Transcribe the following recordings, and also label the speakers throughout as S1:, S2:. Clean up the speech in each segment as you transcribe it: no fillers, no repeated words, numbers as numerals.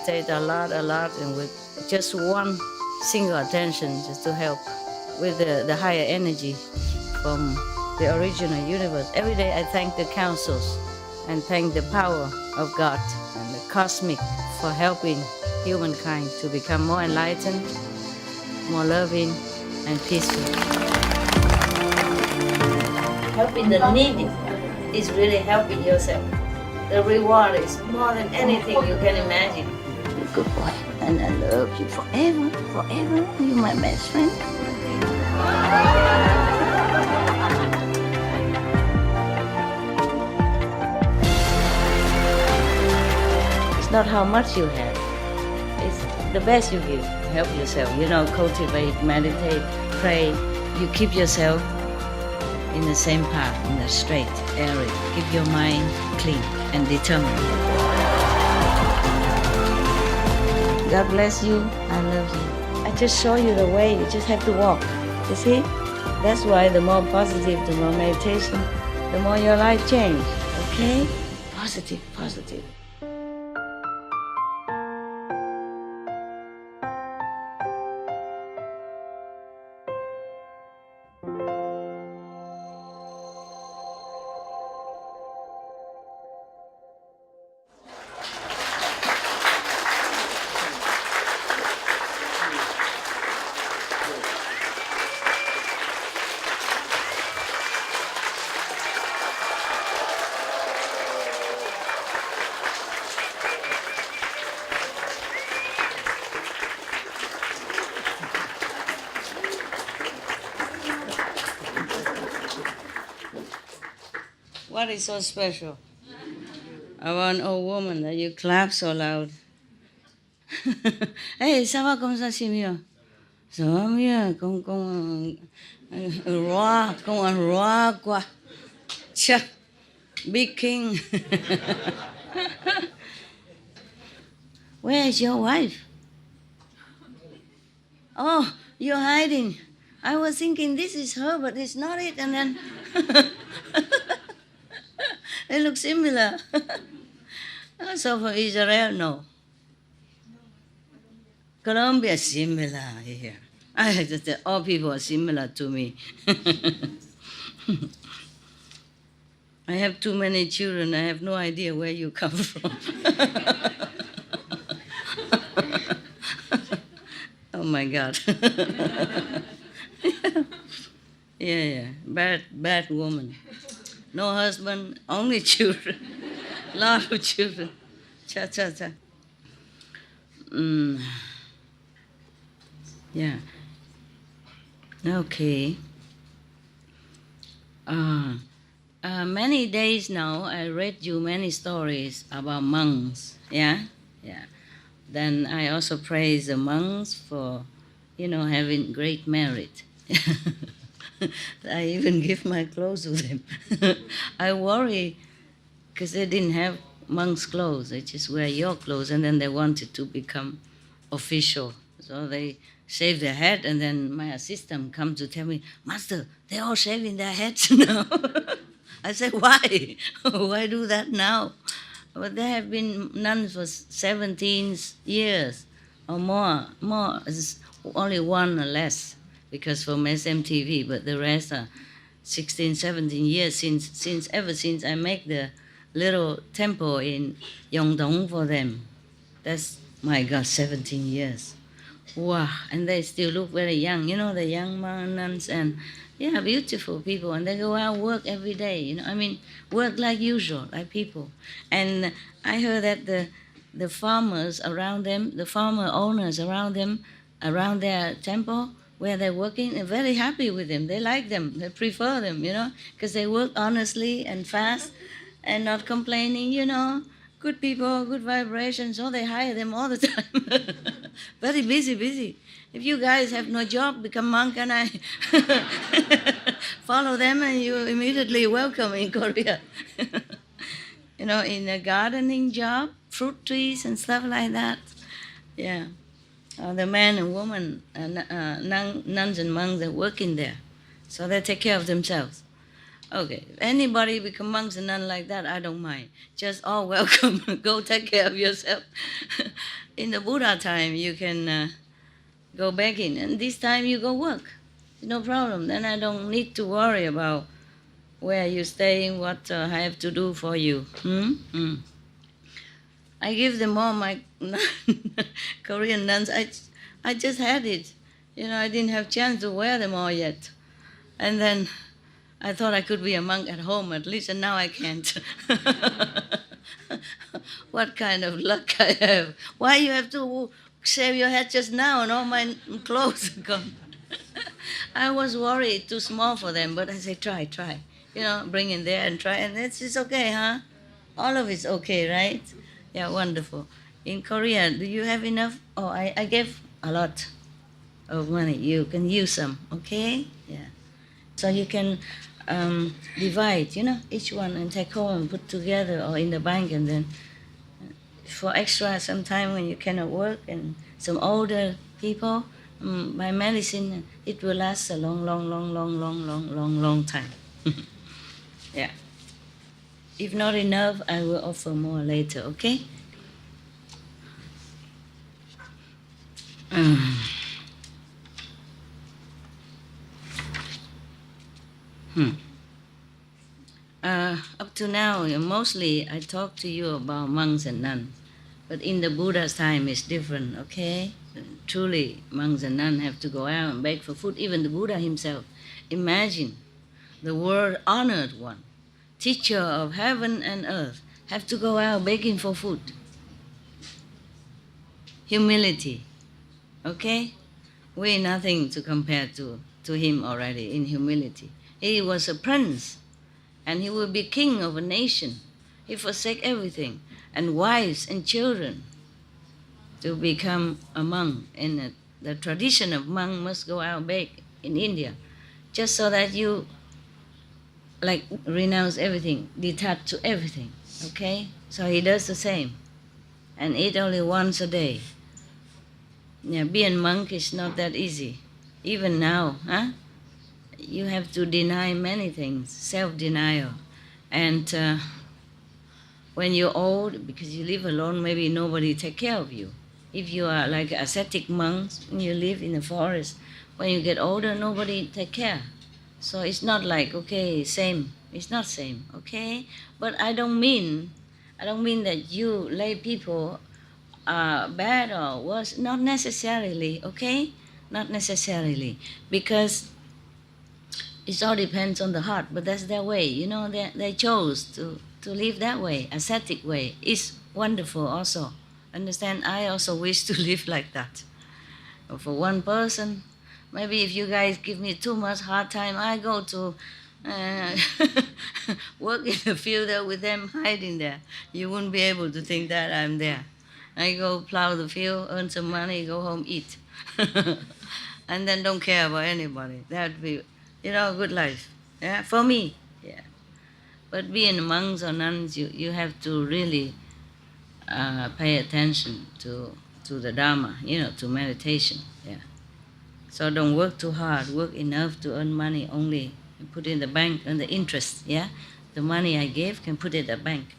S1: meditate a lot, and with just one single attention, just to help with the higher energy from the original universe. Every day I thank the councils and thank the power of God and the cosmic for helping humankind to become more enlightened, more loving, and peaceful. Helping the needy is really helping yourself. The reward is more than anything you can imagine. You're a good boy, and I love you forever, forever. You're my best friend. It's not how much you have. It's the best you give. Help yourself. Cultivate, meditate, pray. You keep yourself in the same path, in the straight area. Keep your mind clean and determined. God bless you. I love you. I just show you the way. You just have to walk. You see? That's why the more positive, the more meditation, the more your life change. Okay? Positive, positive. What is so special about an old woman that you clap so loud? Hey, ça va comme ça, c'est mieux. Ça va mieux, comme un roi, quoi. Tcha, big king. Where is your wife? Oh, you're hiding. I was thinking this is her, but it's not it, and then they look similar. So for Israel, no. Colombia, similar here. All people are similar to me. I have too many children. I have no idea where you come from. Oh my God. Yeah. Bad woman. No husband, only children. Lot of children. Cha. Yeah. Okay. Many days now, I read you many stories about monks. Yeah. Then I also praise the monks for, having great merit. I even give my clothes to them. I worry because they didn't have monks' clothes. They just wear your clothes, and then they wanted to become official. So they shave their head, and then my assistant comes to tell me, Master, they're all shaving their heads now. I said, why? Why do that now? But they have been nuns for 17 years or more. It's only one or less, because from SMTV, but the rest are 16, 17 years ever since I make the little temple in Yongdong for them. That's, my God, 17 years. Wow, and they still look very young. The young nuns, and beautiful people. And they go out work every day, work like usual, like people. And I heard that the farmers around them, the farmer owners around them, around their temple, where they're working, are very happy with them. They like them. They prefer them, because they work honestly and fast and not complaining, Good people, good vibrations, so they hire them all the time. Very busy. If you guys have no job, become monk, and I follow them, and you're immediately welcome in Korea. In a gardening job, fruit trees and stuff like that. Yeah. The men and women, nuns and monks, they're working there. So they take care of themselves. Okay, if anybody become monks and nuns like that, I don't mind. Just all welcome. Go take care of yourself. In the Buddha time, you can go back in, and this time you go work. No problem. Then I don't need to worry about where you're staying, what I have to do for you. I give them all my Korean nuns. I just had it. I didn't have chance to wear them all yet. And then I thought I could be a monk at home at least, and now I can't. What kind of luck I have? Why you have to shave your head just now and all my clothes are gone? I was worried, too small for them, but I say, try. Bring in there and try, and it's okay, huh? All of it's okay, right? Yeah, wonderful. In Korea, do you have enough? Oh, I gave a lot of money. You can use some, okay? Yeah. So you can divide, each one and take home and put together or in the bank, and then for extra sometime when you cannot work and some older people, buy medicine, it will last a long time. Yeah. If not enough, I will offer more later, okay? Up to now, mostly I talk to you about monks and nuns. But in the Buddha's time, it's different, okay? Truly, monks and nuns have to go out and beg for food. Even the Buddha himself. Imagine the world honored one, teacher of heaven and earth, have to go out begging for food. Humility, okay? We're nothing to compare to him already in humility. He was a prince, and he will be king of a nation. He forsake everything, and wives and children, to become a monk. And the tradition of monk must go out beg in India, just so that you renounce everything, detach to everything, okay? So he does the same, and eat only once a day. Yeah, being monk is not that easy. Even now, you have to deny many things, self-denial. And when you're old, because you live alone, maybe nobody take care of you. If you are like ascetic monks, you live in the forest, when you get older, nobody take care. So it's not like, okay, same. It's not same, okay? But I don't mean that you lay people are bad or worse. Not necessarily, okay? Not necessarily. Because it all depends on the heart, but that's their way. They chose to live that way, ascetic way. It's wonderful also. Understand? I also wish to live like that. But for one person, maybe if you guys give me too much hard time, I go to work in the field there with them hiding there. You wouldn't be able to think that I'm there. I go plow the field, earn some money, go home, eat. And then don't care about anybody. That would be, a good life. Yeah, for me. Yeah. But being monks or nuns, you have to really pay attention to the Dharma, to meditation. Yeah. So don't work too hard. Work enough to earn money only. Put in the bank and the interest. Yeah. The money I gave can put it in the bank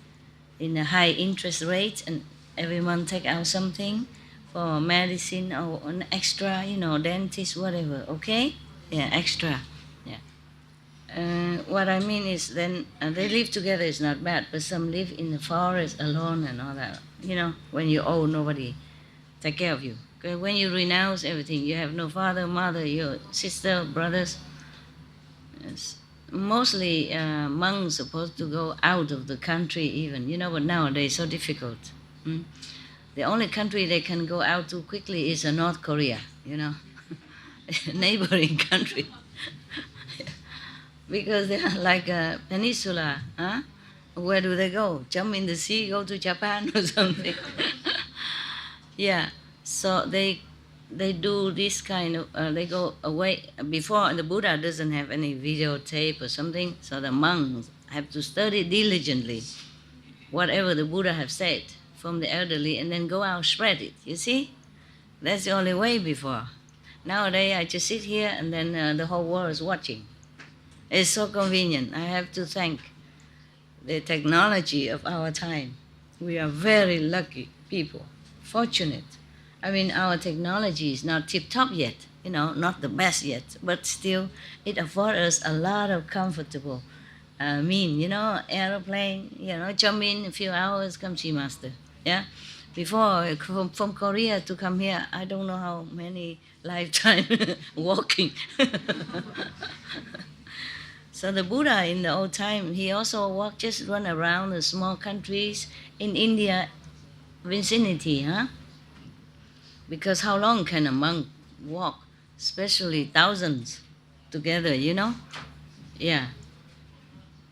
S1: in a high interest rate, and every month take out something for medicine or an extra, dentist, whatever. Okay? Yeah, extra. Yeah. What I mean is then they live together is not bad, but some live in the forest alone and all that. When you're old, nobody take care of you. Okay? When you renounce everything, you have no father, mother, your sister, brothers. Yes. Mostly monks supposed to go out of the country even, but nowadays so difficult. The only country they can go out to quickly is North Korea, neighboring country. Because they are like a peninsula. Where do they go? Jump in the sea, go to Japan or something. Yeah, so they do this kind of, they go away. Before, the Buddha doesn't have any videotape or something, so the monks have to study diligently whatever the Buddha have said from the elderly, and then go out spread it. You see? That's the only way before. Nowadays, I just sit here and then the whole world is watching. It's so convenient. I have to thank the technology of our time. We are very lucky people. fortunate. I mean, our technology is not tip top yet, not the best yet, but still it affords us a lot of comfortable aeroplane, jump in a few hours, come see master. Yeah. Before, from Korea to come here, I don't know how many lifetime walking. So the Buddha in the old time, he also walked, just run around the small countries in India vicinity, huh? Because how long can a monk walk, especially thousands together? Yeah.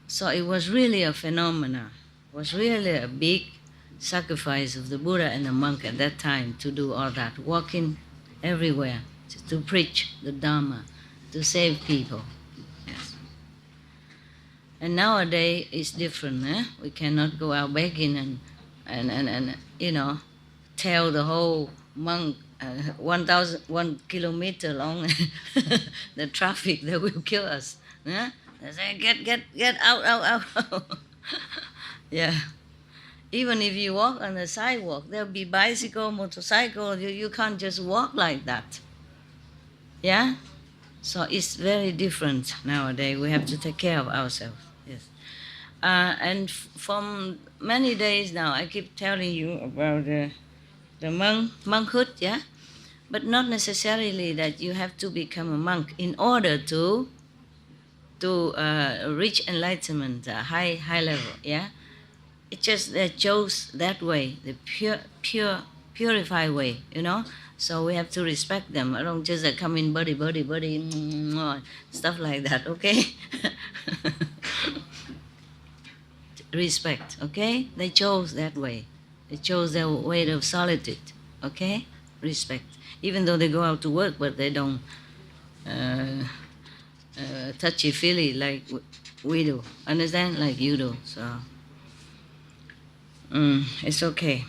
S1: So it was really a phenomenon. It was really a big sacrifice of the Buddha and the monk at that time to do all that, walking everywhere, to preach the Dharma, to save people. Yes. And nowadays it's different. We cannot go out begging and tell the whole monk 1,001 kilometer long the traffic that will kill us. They say, get out. Yeah. Even if you walk on the sidewalk, there'll be bicycle, motorcycle. You can't just walk like that. Yeah? So it's very different nowadays. We have to take care of ourselves. Yes. And from many days now, I keep telling you about the monkhood, yeah? But not necessarily that you have to become a monk in order to reach enlightenment, high level, yeah? It just chose that way, the purified way, So we have to respect them. I don't just come in buddy, stuff like that, okay? Respect, okay? They chose that way. They chose their way of solitude, okay? Respect. Even though they go out to work, but they don't touchy-feely like we do. Understand? Like you do, so... it's okay.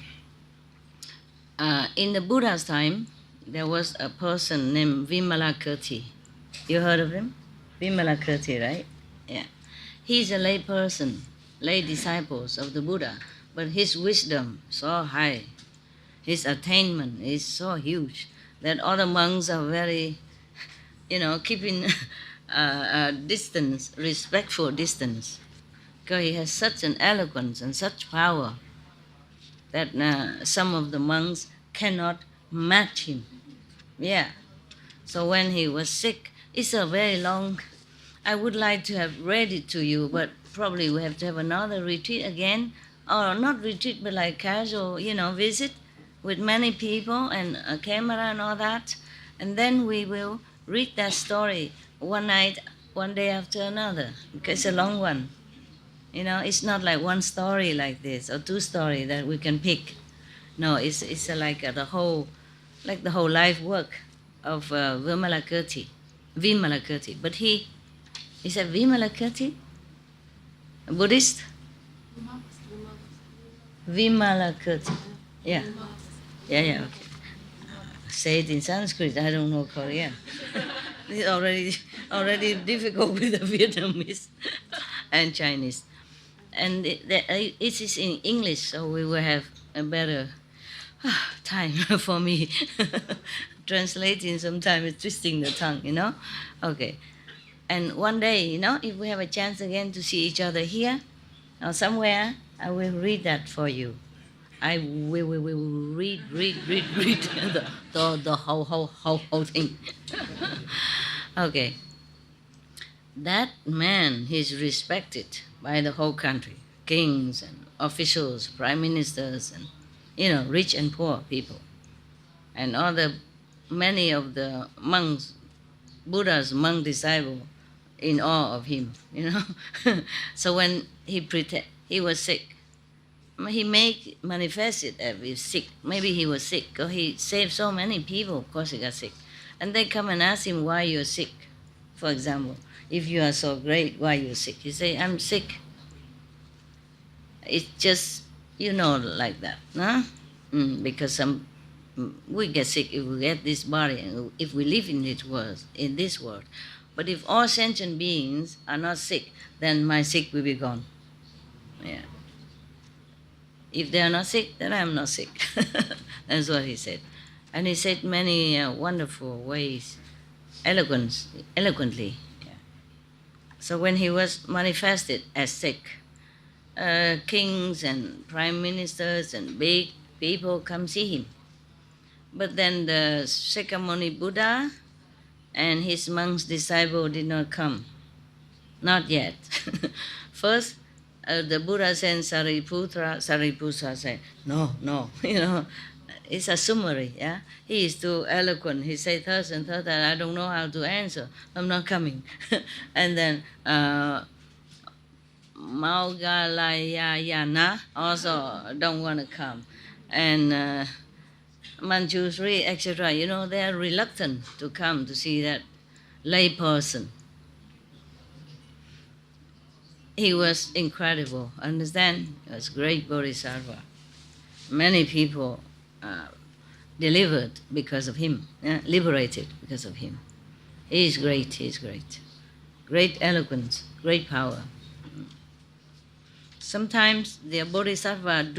S1: In the Buddha's time, there was a person named Vimalakirti. You heard of him? Vimalakirti, right? Yeah. He's a lay person, lay disciples of the Buddha, but his wisdom so high, his attainment is so huge that all the monks are very, keeping a distance, respectful distance, because he has such an eloquence and such power that some of the monks cannot match him. Yeah. So when he was sick, it's a very long... I would like to have read it to you, but probably we have to have another retreat again, or not retreat, but like casual, visit with many people and a camera and all that. And then we will read that story one night, one day after another, because it's a long one. It's not like one story like this or two stories that we can pick. No, it's like the whole life work of Vimalakirti. But he is a Vimalakirti, a Buddhist. Vimalakirti. Yeah. Okay. Say it in Sanskrit. I don't know Korean. It's already difficult with the Vietnamese and Chinese. And it is in English, so we will have a better time for me translating. Sometimes twisting the tongue, Okay. And one day, if we have a chance again to see each other here or somewhere, I will read that for you. I will read the whole thing. Okay. That man, he's respected by the whole country, kings and officials, prime ministers, and rich and poor people, and many of the monks, Buddha's monk disciples, in awe of him. So when he was sick, he manifested that he was sick. Maybe he was sick because he saved so many people. Of course, he got sick, and they come and ask him why you're sick. For example, if you are so great, why you're sick? He say, I'm sick. It's just, like that, no? Because we get sick if we get this body, if we live in this world. But if all sentient beings are not sick, then my sick will be gone. Yeah. If they are not sick, then I'm not sick. That's what he said. And he said many wonderful ways, eloquently. Yeah. So when he was manifested as sick, kings and prime ministers and big people come see him. But then the Shakyamuni Buddha and his monk's disciple did not come. Not yet. First, the Buddha sent Sariputra. Sariputra said, no, no, it's a summary, yeah? He is too eloquent. He said thus and thus, that I don't know how to answer. I'm not coming. And then Maugalayayana also don't want to come. And Manjusri, etc., they are reluctant to come to see that layperson. He was incredible, understand? He was great bodhisattva. Many people delivered because of him, liberated because of him. He is great, he is great. Great eloquence, great power. Sometimes the bodhisattva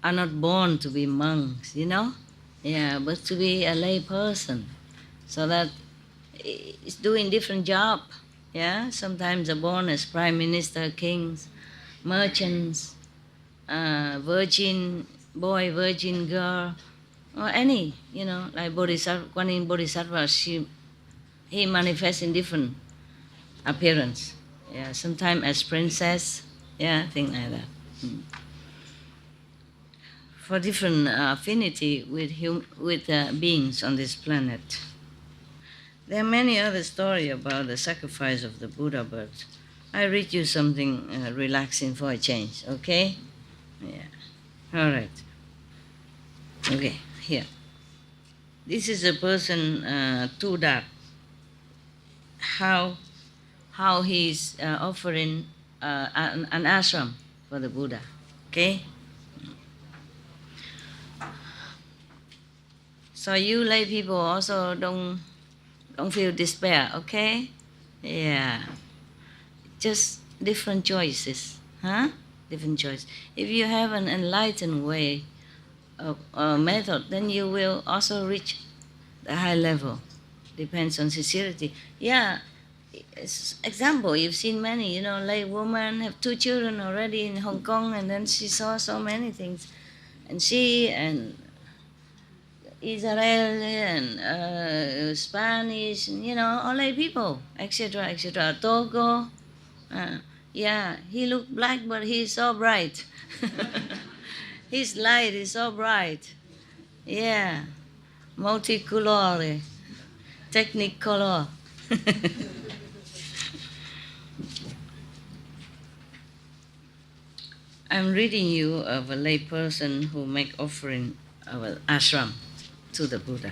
S1: are not born to be monks, but to be a lay person, so that it's doing different job. Yeah, sometimes they're born as prime minister, kings, merchants, virgin boy, virgin girl, or any, like Bodhisattva, Guanyin Bodhisattva, he manifests in different appearance. Yeah, sometimes as princess, thing like that. For different affinity with beings on this planet. There are many other stories about the sacrifice of the Buddha, but I read you something relaxing for a change, okay? Yeah. All right. Okay, here. This is a person, Tudak, how he's offering an ashram for the Buddha, okay? So you lay people also don't feel despair, okay? Yeah. Just different choices, huh? Different choices. If you have an enlightened way of method, then you will also reach the high level. Depends on sincerity. Yeah. Example, you've seen many, lay woman have 2 children already in Hong Kong, and then she saw so many things. And she and Israel and Spanish, all lay people, etc., etc. Togo, he looked black, but he's so bright. His light is so bright. Yeah, multicolor, technicolor. I'm reading you of a lay person who make offering of an ashram to the Buddha.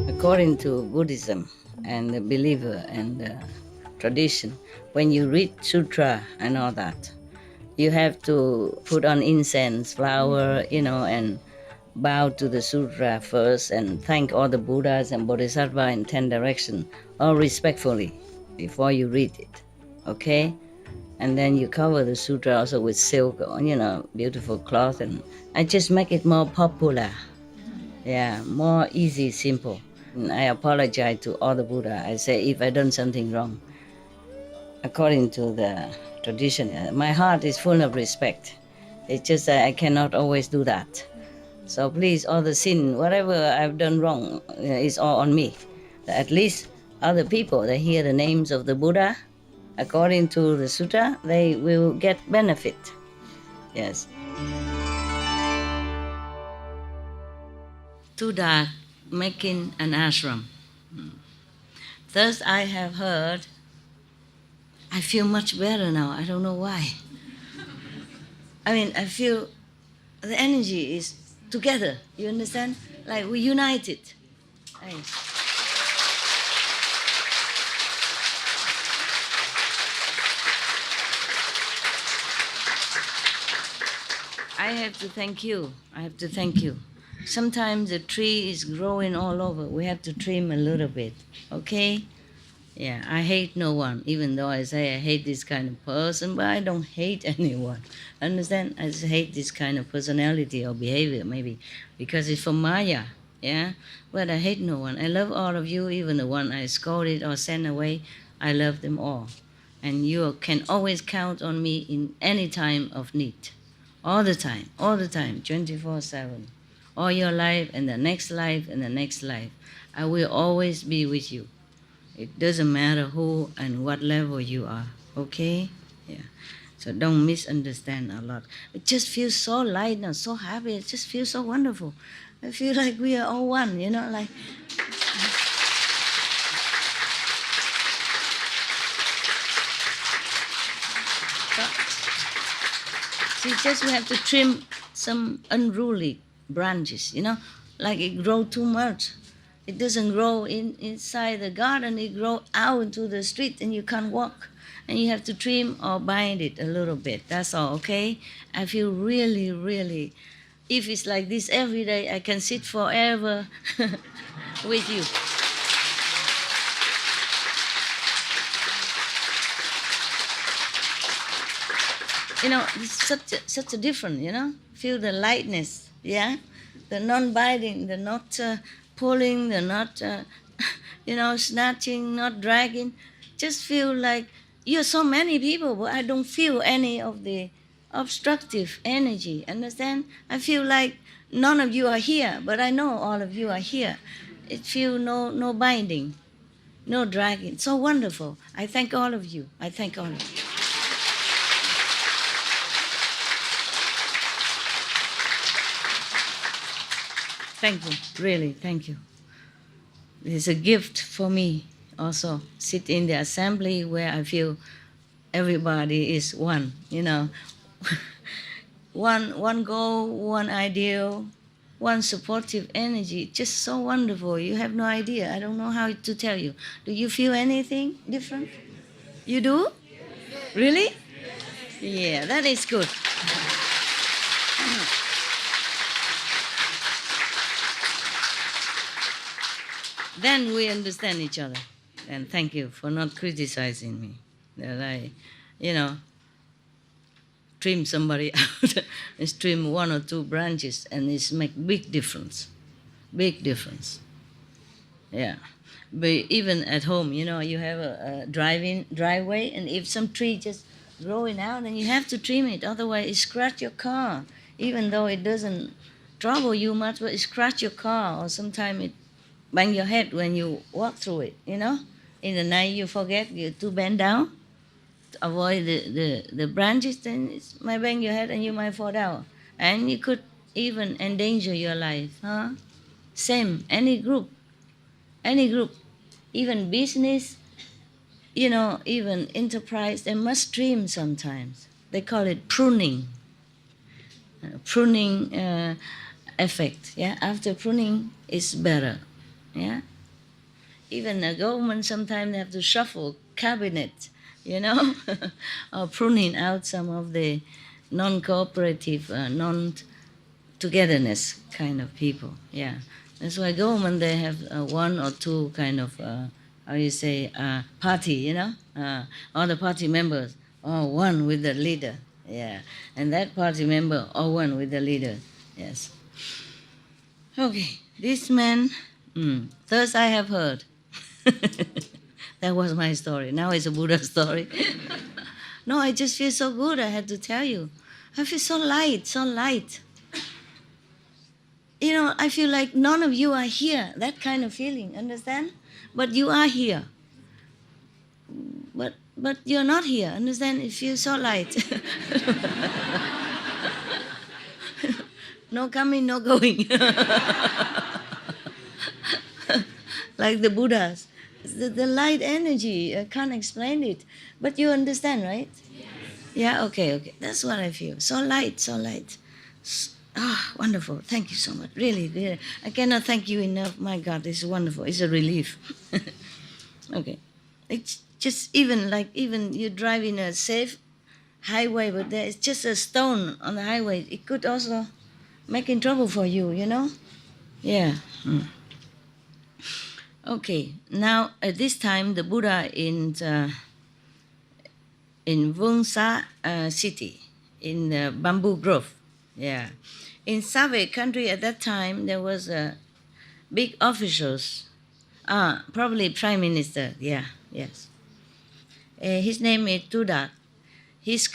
S1: According to Buddhism and the believer and the tradition, when you read sutra and all that, you have to put on incense, flower, and bow to the sutra first and thank all the Buddhas and Bodhisattva in 10 directions, all respectfully, before you read it, okay? And then you cover the sutra also with silk, beautiful cloth, and I just make it more popular. Yeah, more easy, simple. And I apologize to all the Buddha. I say if I done something wrong, according to the tradition, my heart is full of respect. It's just that I cannot always do that. So please, all the sin, whatever I've done wrong, is all on me. At least other people, they hear the names of the Buddha, according to the sutra, they will get benefit. Yes. Tudak making an ashram. Thus I have heard, I feel much better now. I don't know why. I feel the energy is together, you understand? Like we united. I have to thank you. Sometimes the tree is growing all over. We have to trim a little bit. Okay? Yeah, I hate no one, even though I say I hate this kind of person, but I don't hate anyone. Understand? I just hate this kind of personality or behavior, maybe, because it's from Maya. Yeah? But I hate no one. I love all of you, even the one I scolded or sent away. I love them all. And you can always count on me in any time of need. All the time, 24/7. All your life and the next life and the next life. I will always be with you. It doesn't matter who and what level you are, okay? Yeah. So don't misunderstand a lot. It just feels so light now, so happy. It just feels so wonderful. I feel like we are all one, like. See, just we have to trim some unruly branches, like it grow too much. It doesn't grow inside the garden, it grow out into the street and you can't walk. And you have to trim or bind it a little bit. That's all, okay? I feel really, really, if it's like this every day, I can sit forever with you. It's such a difference, Feel the lightness, yeah? The non-biting, the not pulling, the not, snatching, not dragging. Just feel like you're so many people, but I don't feel any of the obstructive energy, understand? I feel like none of you are here, but I know all of you are here. It feels no binding, no dragging. So wonderful. I thank all of you. I thank all of you. Thank you, really, thank you. It's a gift for me also. Sit in the assembly where I feel everybody is one, one goal, one ideal, one supportive energy. Just so wonderful. You have no idea. I don't know how to tell you. Do you feel anything different? You do? Really? Yeah, that is good. Then we understand each other. And thank you for not criticizing me. That I, trim somebody out and trim one or two branches, and it's make big difference. Big difference. Yeah. But even at home, you have a driveway, and if some tree just growing out, then you have to trim it. Otherwise, it scratch your car. Even though it doesn't trouble you much, but it scratch your car, or sometimes it bang your head when you walk through it, In the night you forget, you to bend down to avoid the branches, then it might bang your head and you might fall down. And you could even endanger your life, huh? Same, any group, even business, even enterprise, they must trim sometimes. They call it pruning. Pruning effect, yeah? After pruning, it's better. Yeah, even the government sometimes have to shuffle cabinet, or pruning out some of the non-cooperative, non-togetherness kind of people. Yeah, that's why government they have one or two kind of party, all the party members all one with the leader. Yeah, and that party member all one with the leader. Yes. Okay, this man. Thus I have heard. That was my story. Now it's a Buddha story. No, I just feel so good. I had to tell you. I feel so light, so light. I feel like none of you are here. That kind of feeling, understand? But you are here. But you're not here, understand? It feels so light. No coming, no going. Like the Buddhas. The light energy, I can't explain it. But you understand, right? Yes. Yeah, okay. That's what I feel. So light, so light. Wonderful. Thank you so much. Really, really. I cannot thank you enough. My God, this is wonderful. It's a relief. Okay. It's just even you drive in a safe highway, but there is just a stone on the highway. It could also make trouble for you, Yeah. Okay, now at this time, the Buddha in Vungsa city, in the bamboo grove. Yeah. In Save country at that time, there was big officials. Probably prime minister. Yeah, yes. His name is Tudak. He's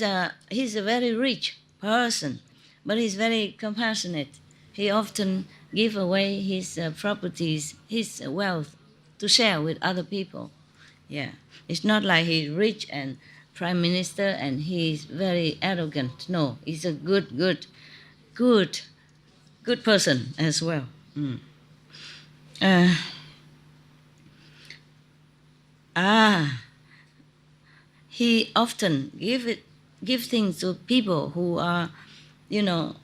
S1: a very rich person, but he's very compassionate. He often give away his properties, his wealth, to share with other people. Yeah, it's not like he's rich and prime minister and he's very arrogant. No, he's a good, good person as well. Mm. Uh, ah, he often give things to people who are, you know,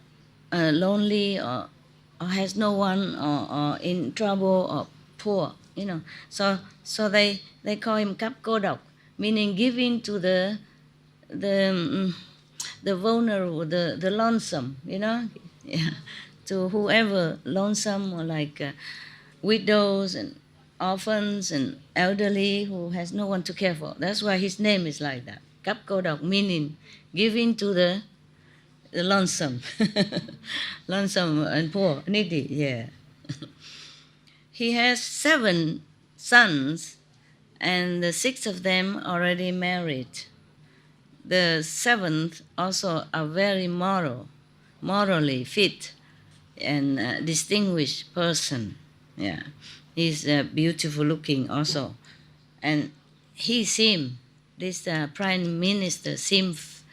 S1: lonely or has no one or in trouble or poor. So they call him cấp cô độc, meaning giving to the the vulnerable, the lonesome, yeah, to whoever lonesome or like widows and orphans and elderly who has no one to care for. That's why his name is like that. Cấp cô độc, meaning giving to the lonesome, lonesome and poor, needy. Yeah. He has 7 sons, and the 6 of them already married. The 7th also a very morally fit and distinguished person. Yeah, he's beautiful looking also, and this prime minister seems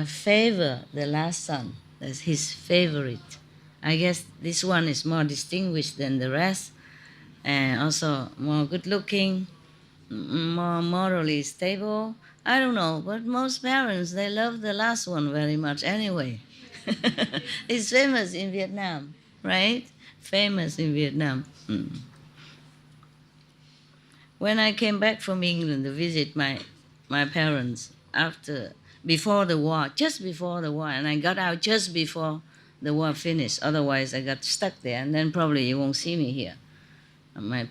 S1: favor the last son. That's his favorite. I guess this one is more distinguished than the rest, and also more good looking, more morally stable. I don't know, but most parents, they love the last one very much anyway. It's famous in Vietnam, right? Famous in Vietnam. Mm. When I came back from England to visit my parents before the war, just before the war, and I got out just before the war finished. Otherwise, I got stuck there, and then probably you won't see me here.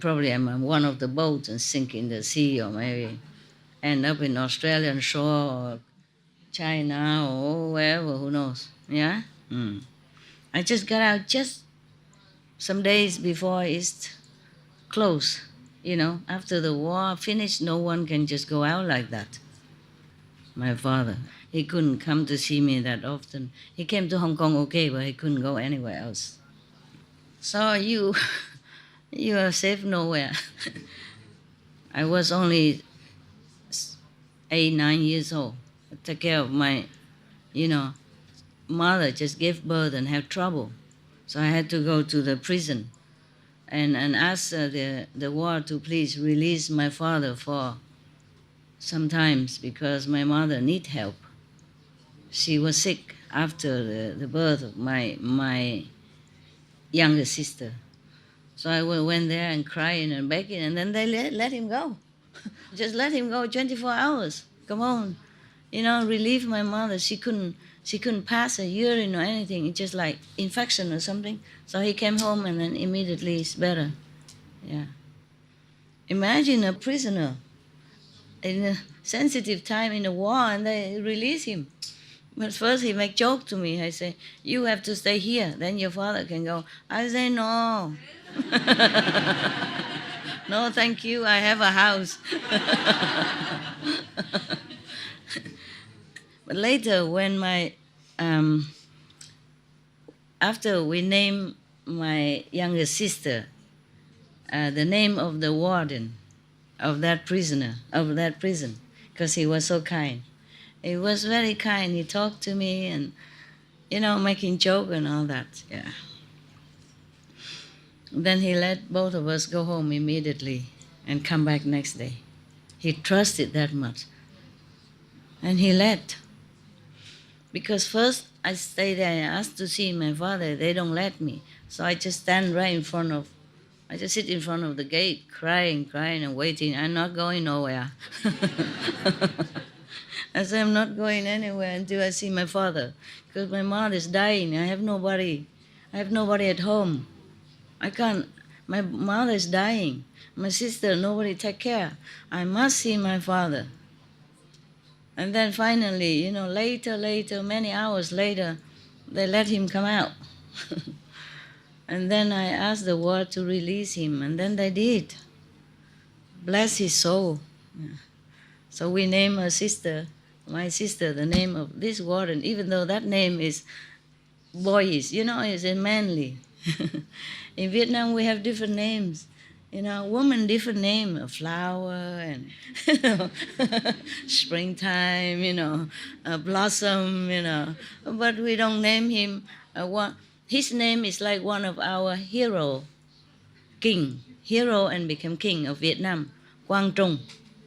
S1: Probably I'm on one of the boats and sink in the sea, or maybe end up in Australian shore or China or wherever, who knows? Yeah? Mm. I just got out just some days before it's closed. After the war finished, no one can just go out like that. My father, he couldn't come to see me that often. He came to Hong Kong, okay, but he couldn't go anywhere else. So you, you are safe nowhere. I was only 8, 9 years old. I took care of my, mother just gave birth and had trouble. So I had to go to the prison and ask the war to please release my father for some times because my mother need help. She was sick after the birth of my younger sister. So I went there and crying and begging, and then they let him go. Just let him go 24 hours. Come on, relieve my mother. She couldn't pass a urine or anything. It's just like infection or something. So he came home and then immediately it's better. Yeah. Imagine a prisoner in a sensitive time in the war and they release him. But first he make joke to me. I say, you have to stay here, then your father can go. I say, no. No, thank you, I have a house. But later when after we named my younger sister, the name of the warden of that prison, because he was so kind. He was very kind. He talked to me and, making joke and all that. Yeah. Then he let both of us go home immediately and come back next day. He trusted that much. And he let. Because first I stayed there and asked to see my father. They don't let me. So I just stand right in front of, I just sit in front of the gate crying and waiting. I'm not going nowhere. I said, I'm not going anywhere until I see my father, because my mother is dying. I have nobody at home. I can't. My mother is dying. My sister, nobody take care. I must see my father. And then finally, later, many hours later, they let him come out. And then I asked the ward to release him, and then they did. Bless his soul. Yeah. So we named my sister, the name of this warden, even though that name is boyish, it's a manly. In Vietnam, we have different names. Woman, different name, a flower and springtime, a blossom, But we don't name him. His name is like one of our hero and became king of Vietnam, Quang Trung.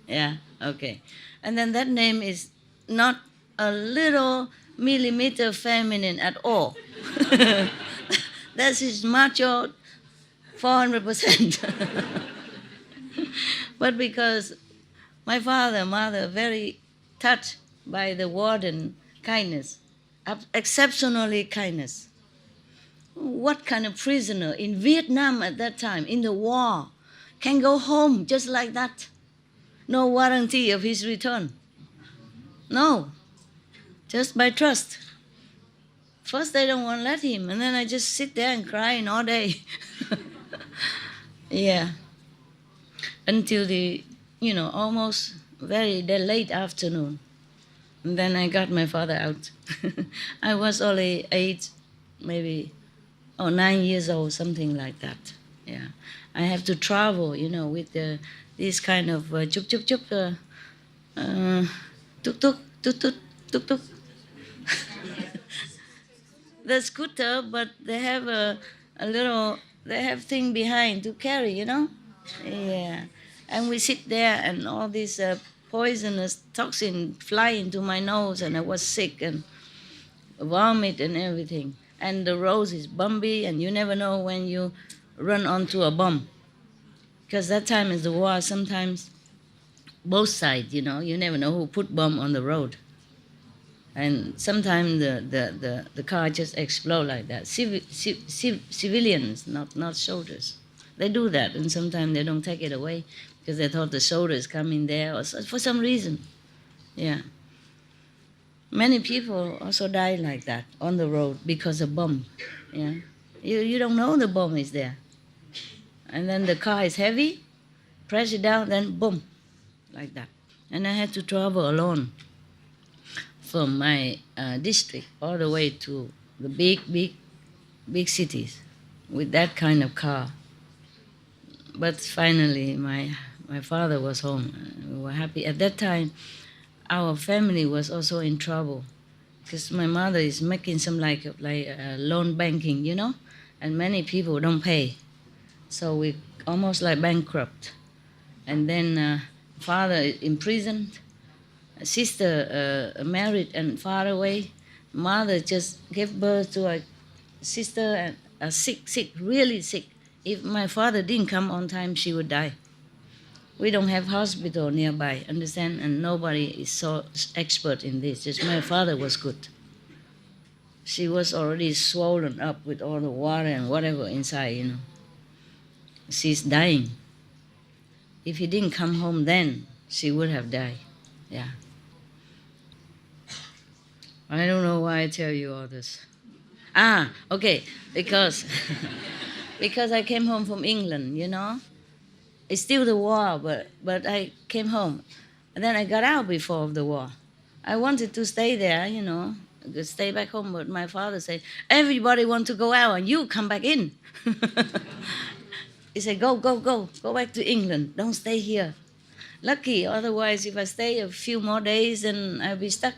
S1: Yeah, okay. And then that name is not a little millimeter feminine at all. That's his macho 400%. But because my father, mother, very touched by the warden kindness, exceptionally kindness. What kind of prisoner in Vietnam at that time, in the war, can go home just like that? No warranty of his return. No, just by trust. First they don't want to let him, and then I just sit there and crying all day. Yeah. Until the, almost very late afternoon. And then I got my father out. I was only 8, maybe, 9 years old, something like that. Yeah. I have to travel, with this kind of chup chup chup, tuk tuk, tuk tuk, tuk tuk. The scooter, but they have they have thing behind to carry, Yeah. And we sit there and all this poisonous toxin fly into my nose and I was sick and vomit and everything. And the road is bumpy and you never know when you run onto a bomb. Because that time is the war, sometimes both sides, you never know who put bomb on the road. And sometimes the car just explode like that. Civilians, not soldiers. They do that, and sometimes they don't take it away because they thought the soldiers come in there or for some reason. Yeah. Many people also die like that on the road because of bomb. Yeah. You don't know the bomb is there. And then the car is heavy, press it down, then boom, like that. And I had to travel alone from my district all the way to the big cities with that kind of car. But finally, my father was home. We were happy. At that time, our family was also in trouble because my mother is making some like loan banking, and many people don't pay. So we almost like bankrupt. And then father imprisoned, sister married and far away. Mother just gave birth to a sister and sick, really sick. If my father didn't come on time, she would die. We don't have hospital nearby, understand? And nobody is so expert in this. Just my father was good. She was already swollen up with all the water and whatever inside, She's dying. If he didn't come home then, she would have died. Yeah. I don't know why I tell you all this. Okay, because I came home from England, It's still the war, but I came home. And then I got out before the war. I wanted to stay there, stay back home, but my father said, everybody wants to go out and you come back in. He said, go back to England. Don't stay here. Lucky, otherwise if I stay a few more days, then I'll be stuck.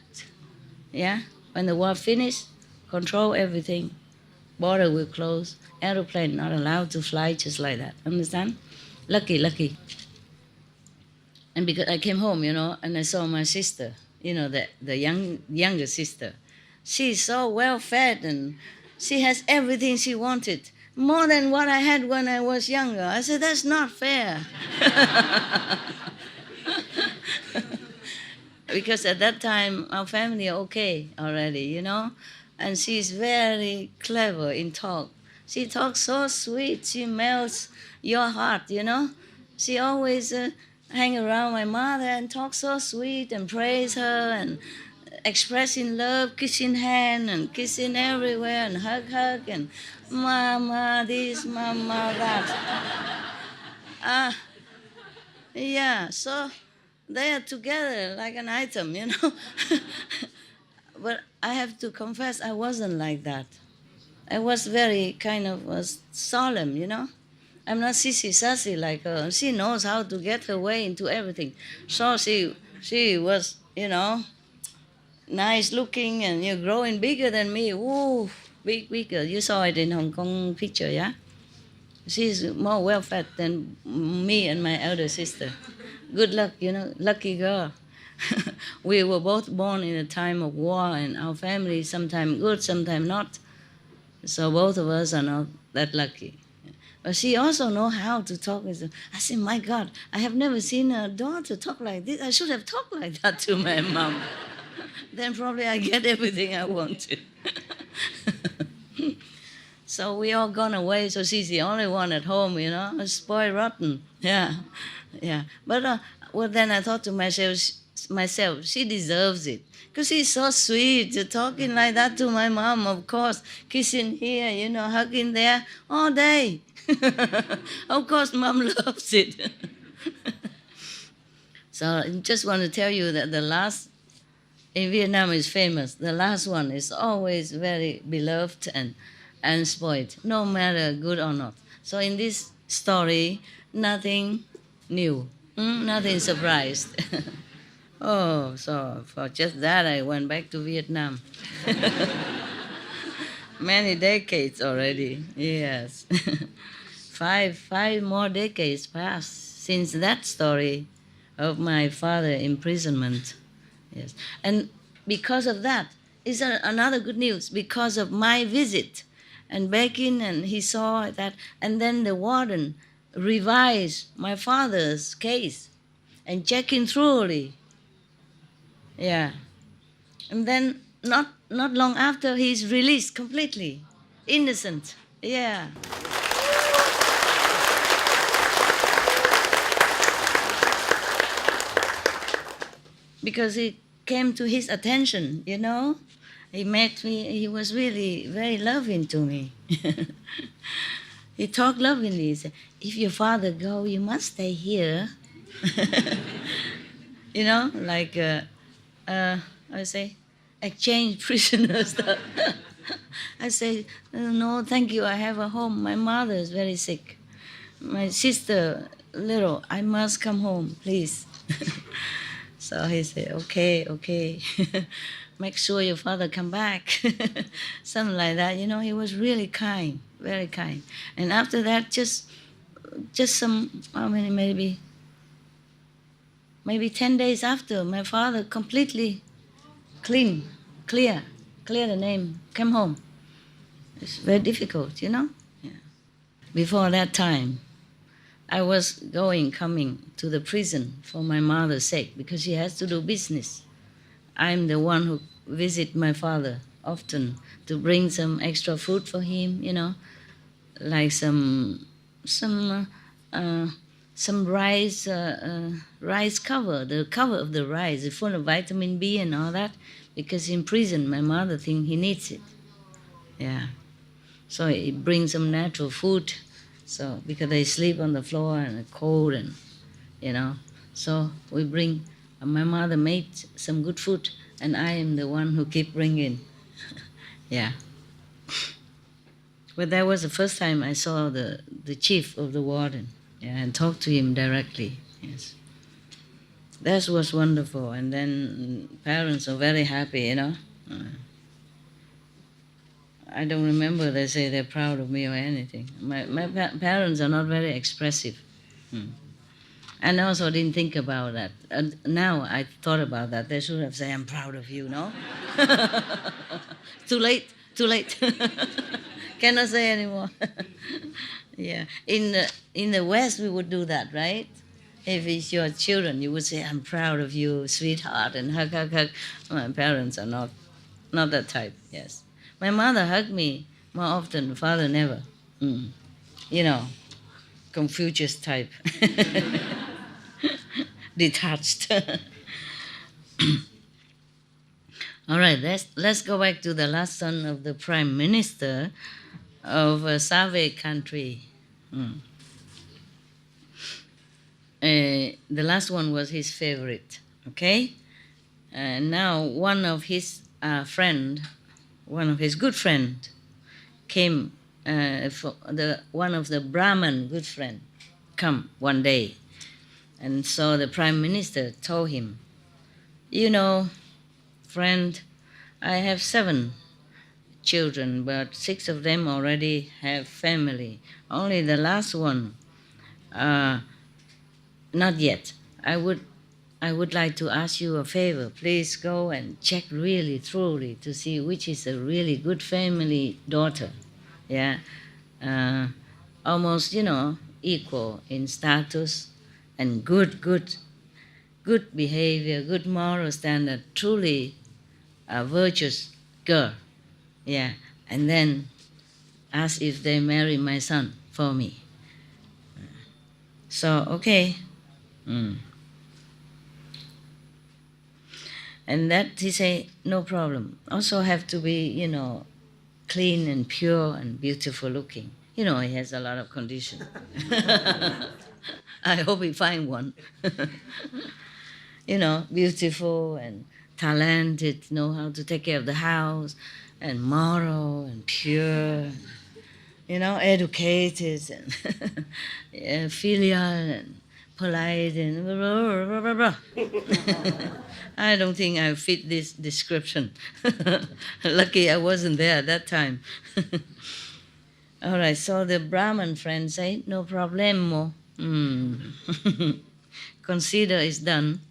S1: Yeah, when the war finished, control everything. Border will close. Aeroplane not allowed to fly just like that. Understand? Lucky. And because I came home, and I saw my sister, the younger sister. She's so well fed and she has everything she wanted. More than what I had when I was younger. I said, that's not fair. Because at that time, our family are okay already, And she's very clever in talk. She talks so sweet. She melts your heart, you know. She always hang around my mother and talk so sweet and praise her and expressing love, kissing hand and kissing everywhere and hug and mama this, mama that. Ah, yeah. So they are together like an item, you know. But I have to confess, I wasn't like that. I was very kind of solemn, you know. I'm not sissy sassy like her. She knows how to get her way into everything. So she was, you know, nice looking and you're growing bigger than me. Ooh, bigger. You saw it in Hong Kong picture, yeah? She's more well fed than me and my elder sister. Good luck, you know, lucky girl. We were both born in a time of war and our family sometimes good, sometimes not. So both of us are not that lucky. But she also know how to talk. I said, my God, I have never seen a daughter talk like this. I should have talked like that to my mom. Then probably I get everything I wanted. So we all gone away. So she's the only one at home, you know, spoiled rotten. Yeah, yeah. But well, then I thought to myself, she deserves it. Because she's so sweet, talking like that to my mom, of course, kissing here, you know, hugging there, all day. Of course, mom loves it. So I just want to tell you that the last in Vietnam is famous. The last one is always very beloved and spoiled, no matter good or not. So in this story, nothing new, nothing surprised. Oh, so for just that, I went back to Vietnam. Many decades already, yes. Five more decades passed since that story of my father's imprisonment. Yes, and because of that, is another good news. Because of my visit, and back in, and he saw that, and then the warden revised my father's case and checking thoroughly. Yeah, and then not long after he's released completely, innocent. Yeah. Because it came to his attention, you know. He met me, he was really very loving to me. He talked lovingly. He said, if your father go, you must stay here. You know, like, I say, exchange prisoners. I say, no, thank you, I have a home. My mother is very sick. My sister, little, I must come home, please. So he said, okay. Make sure your father come back. Something like that. You know, he was really kind, very kind. And after that, just some, how many, maybe 10 days after, my father completely clear the name, came home. It's very difficult, you know. Yeah. Before that time, I was coming to the prison for my mother's sake because she has to do business. I'm the one who visit my father often to bring some extra food for him, you know, like some rice, rice cover. The cover of the rice is full of vitamin B and all that because in prison my mother thinks he needs it. Yeah, so it brings some natural food. So because they sleep on the floor and it's cold and, you know, so we bring, my mother made some good food and I am the one who keep bringing. Yeah. But that was the first time I saw the chief of the warden, yeah, and talked to him directly. Yes. That was wonderful. And then parents are very happy, you know. I don't remember they say they're proud of me or anything. My parents are not very expressive. And I also didn't think about that. And now I thought about that. They should have said, I'm proud of you, no? Too late. Cannot say anymore. Yeah. In the West, we would do that, right? If it's your children, you would say, I'm proud of you, sweetheart, and hug. My parents are not that type, yes. My mother hugged me more often, father never. You know, Confucius type, detached. All right, let's go back to the last son of the prime minister of a Save country. The last one was his favorite. Okay, now one of his one of his good friend, came. One of the Brahman good friend come one day, and so the prime minister told him, "You know, friend, I have 7 children, but 6 of them already have family. Only the last one, not yet. I would like to ask you a favor. Please go and check really thoroughly to see which is a really good family daughter. Yeah, uh, almost equal in status and good behavior, good moral standard. Truly a virtuous girl. Yeah, and then ask if they marry my son for me." So okay. And that he say, no problem. Also have to be, clean and pure and beautiful looking. He has a lot of condition. I hope he find one. Beautiful and talented, know how to take care of the house, and moral and pure, educated and filial and polite and blah, blah, blah, blah. I don't think I fit this description. Lucky I wasn't there at that time. All right, so the Brahman friend said, no problemo. Consider it's done,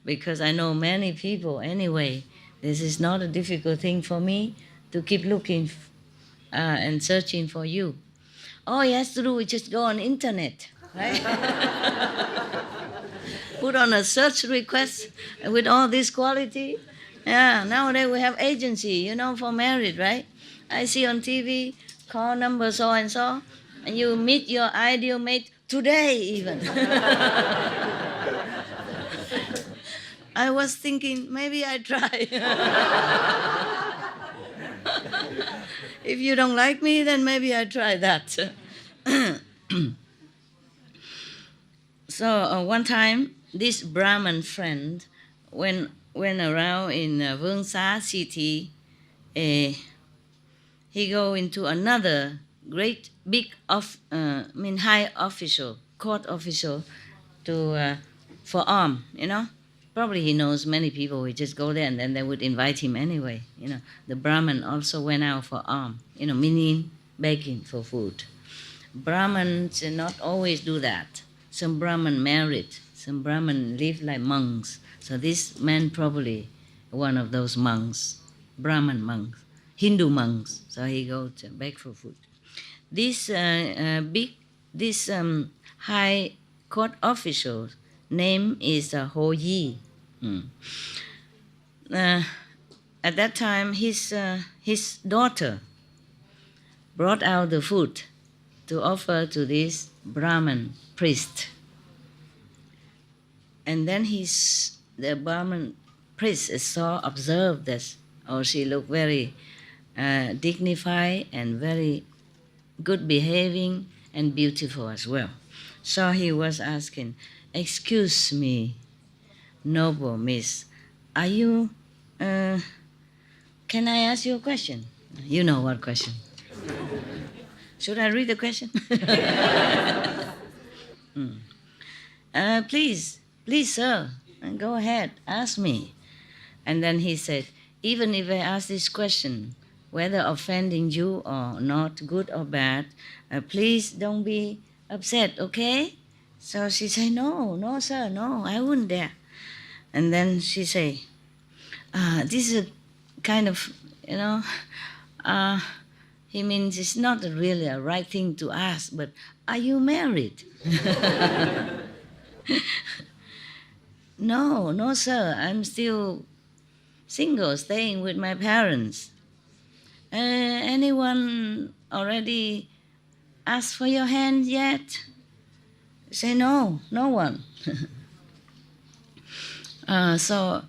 S1: because I know many people anyway. This is not a difficult thing for me to keep looking and searching for you. All he has to do is just go on internet, right? Put on a search request with all this quality. Yeah, nowadays we have agency, for married, right? I see on TV, call number so and so, and you meet your ideal mate today even. I was thinking, maybe I try. If you don't like me, then maybe I try that. So one time, this Brahman friend went around in Vương city. He go into another great big high official, court official, to for alms. Probably he knows many people. We just go there and then they would invite him anyway. The Brahman also went out for alms. Meaning begging for food. Brahmins not always do that. Some Brahman married. Some Brahman live like monks. So this man probably one of those monks, Brahman monks, Hindu monks. So he go to beg for food. This high court official name is Ho Yi. At that time, his daughter brought out the food to offer to this Brahman priest. And then the Brahman priest observed this. She looked very dignified and very good behaving and beautiful as well. So he was asking, "Excuse me, noble miss, are you, can I ask you a question?" You know what question. Should I read the question? Please, sir, go ahead, ask me. And then he said, "Even if I ask this question, whether offending you or not, good or bad, please don't be upset, okay?" So she said, no, sir, no, I wouldn't dare. And then she said, this is a kind of, he means it's not really a right thing to ask, but are you married? No, sir, I'm still single, staying with my parents. Anyone already asked for your hand yet? Say, no, no one. So,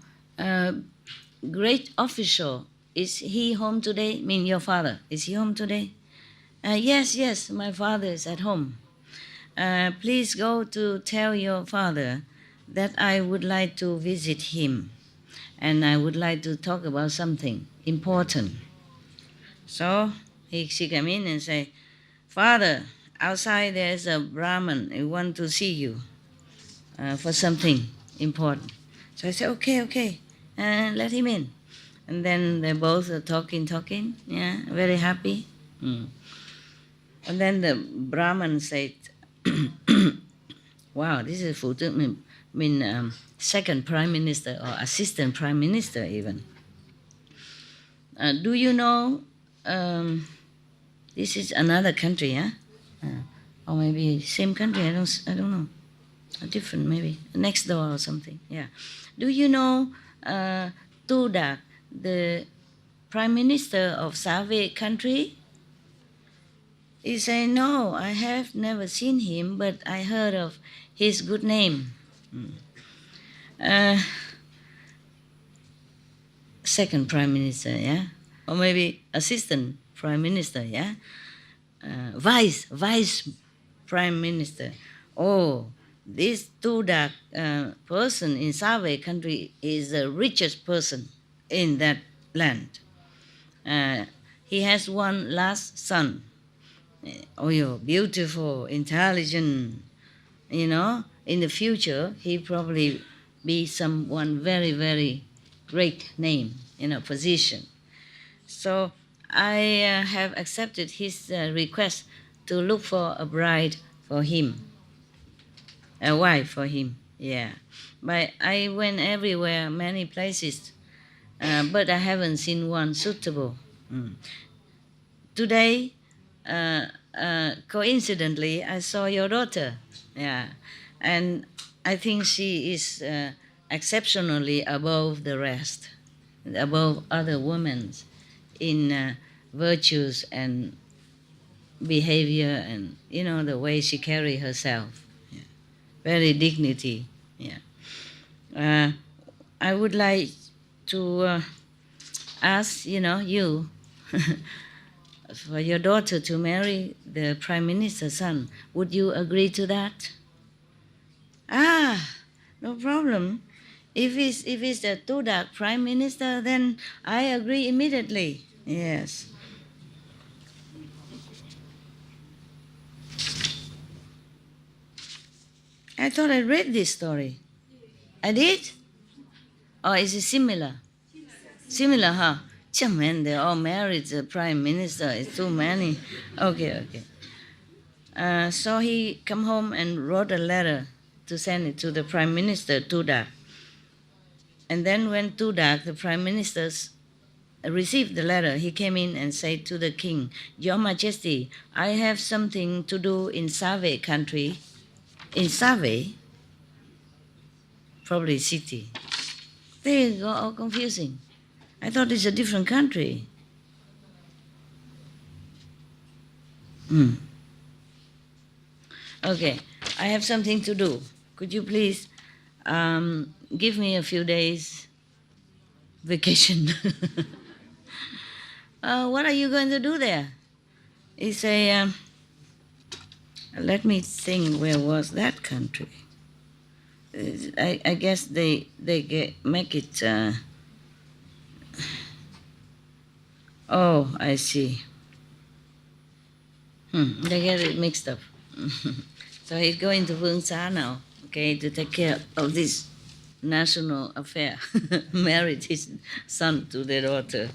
S1: great official, is he home today? Mean your father, is he home today? Yes, yes, my father is at home. Please go to tell your father that I would like to visit him and I would like to talk about something important. So she came in and say, Father, outside there's a Brahmin who want to see you for something important. So I said, okay, okay, let him in. And then they both are talking, yeah, very happy. Mm. And then the Brahman said, wow, this is Phu Tư, second prime minister or assistant prime minister even. Do you know, this is another country, huh? Or maybe same country, I don't know. Different maybe, next door or something, yeah. Do you know Tu Dak, the prime minister of Save country? He said, no, I have never seen him, but I heard of his good name. Second prime minister, yeah? Or maybe assistant prime minister, yeah? Vice prime minister. Oh, this Tu Dak person in Save country is the richest person in that land. He has one last son. Oh, you're beautiful, intelligent. You know, in the future, he probably be someone very, very great name, position. So I have accepted his request to look for a bride for him, a wife for him, yeah. But I went everywhere, many places, but I haven't seen one suitable. Today, coincidentally, I saw your daughter, yeah, and I think she is exceptionally above the rest, above other women in virtues and behavior and the way she carry herself, yeah. Very dignity, yeah. I would like to ask you for your daughter to marry the prime minister's son. Would you agree to that? No problem. If it's the Tu Dak prime minister, then I agree immediately. Yes. I thought I read this story. I did? Or is it similar? Similar, huh? Man, they all married the prime minister. It's too many. Okay. So he come home and wrote a letter to send it to the prime minister, Tu Dak. And then when Tu Dak, the prime minister, received the letter, he came in and said to the king, Your Majesty, I have something to do in Save country. In Save, probably city. They go all confusing. I thought it's a different country. Okay, I have something to do. Could you please give me a few days vacation? What are you going to do there? He say, let me think, where was that country? I guess they make it. Oh, I see. They get it mixed up. So he's going to Vương Xá now, okay, to take care of this national affair. Married his son to the daughter.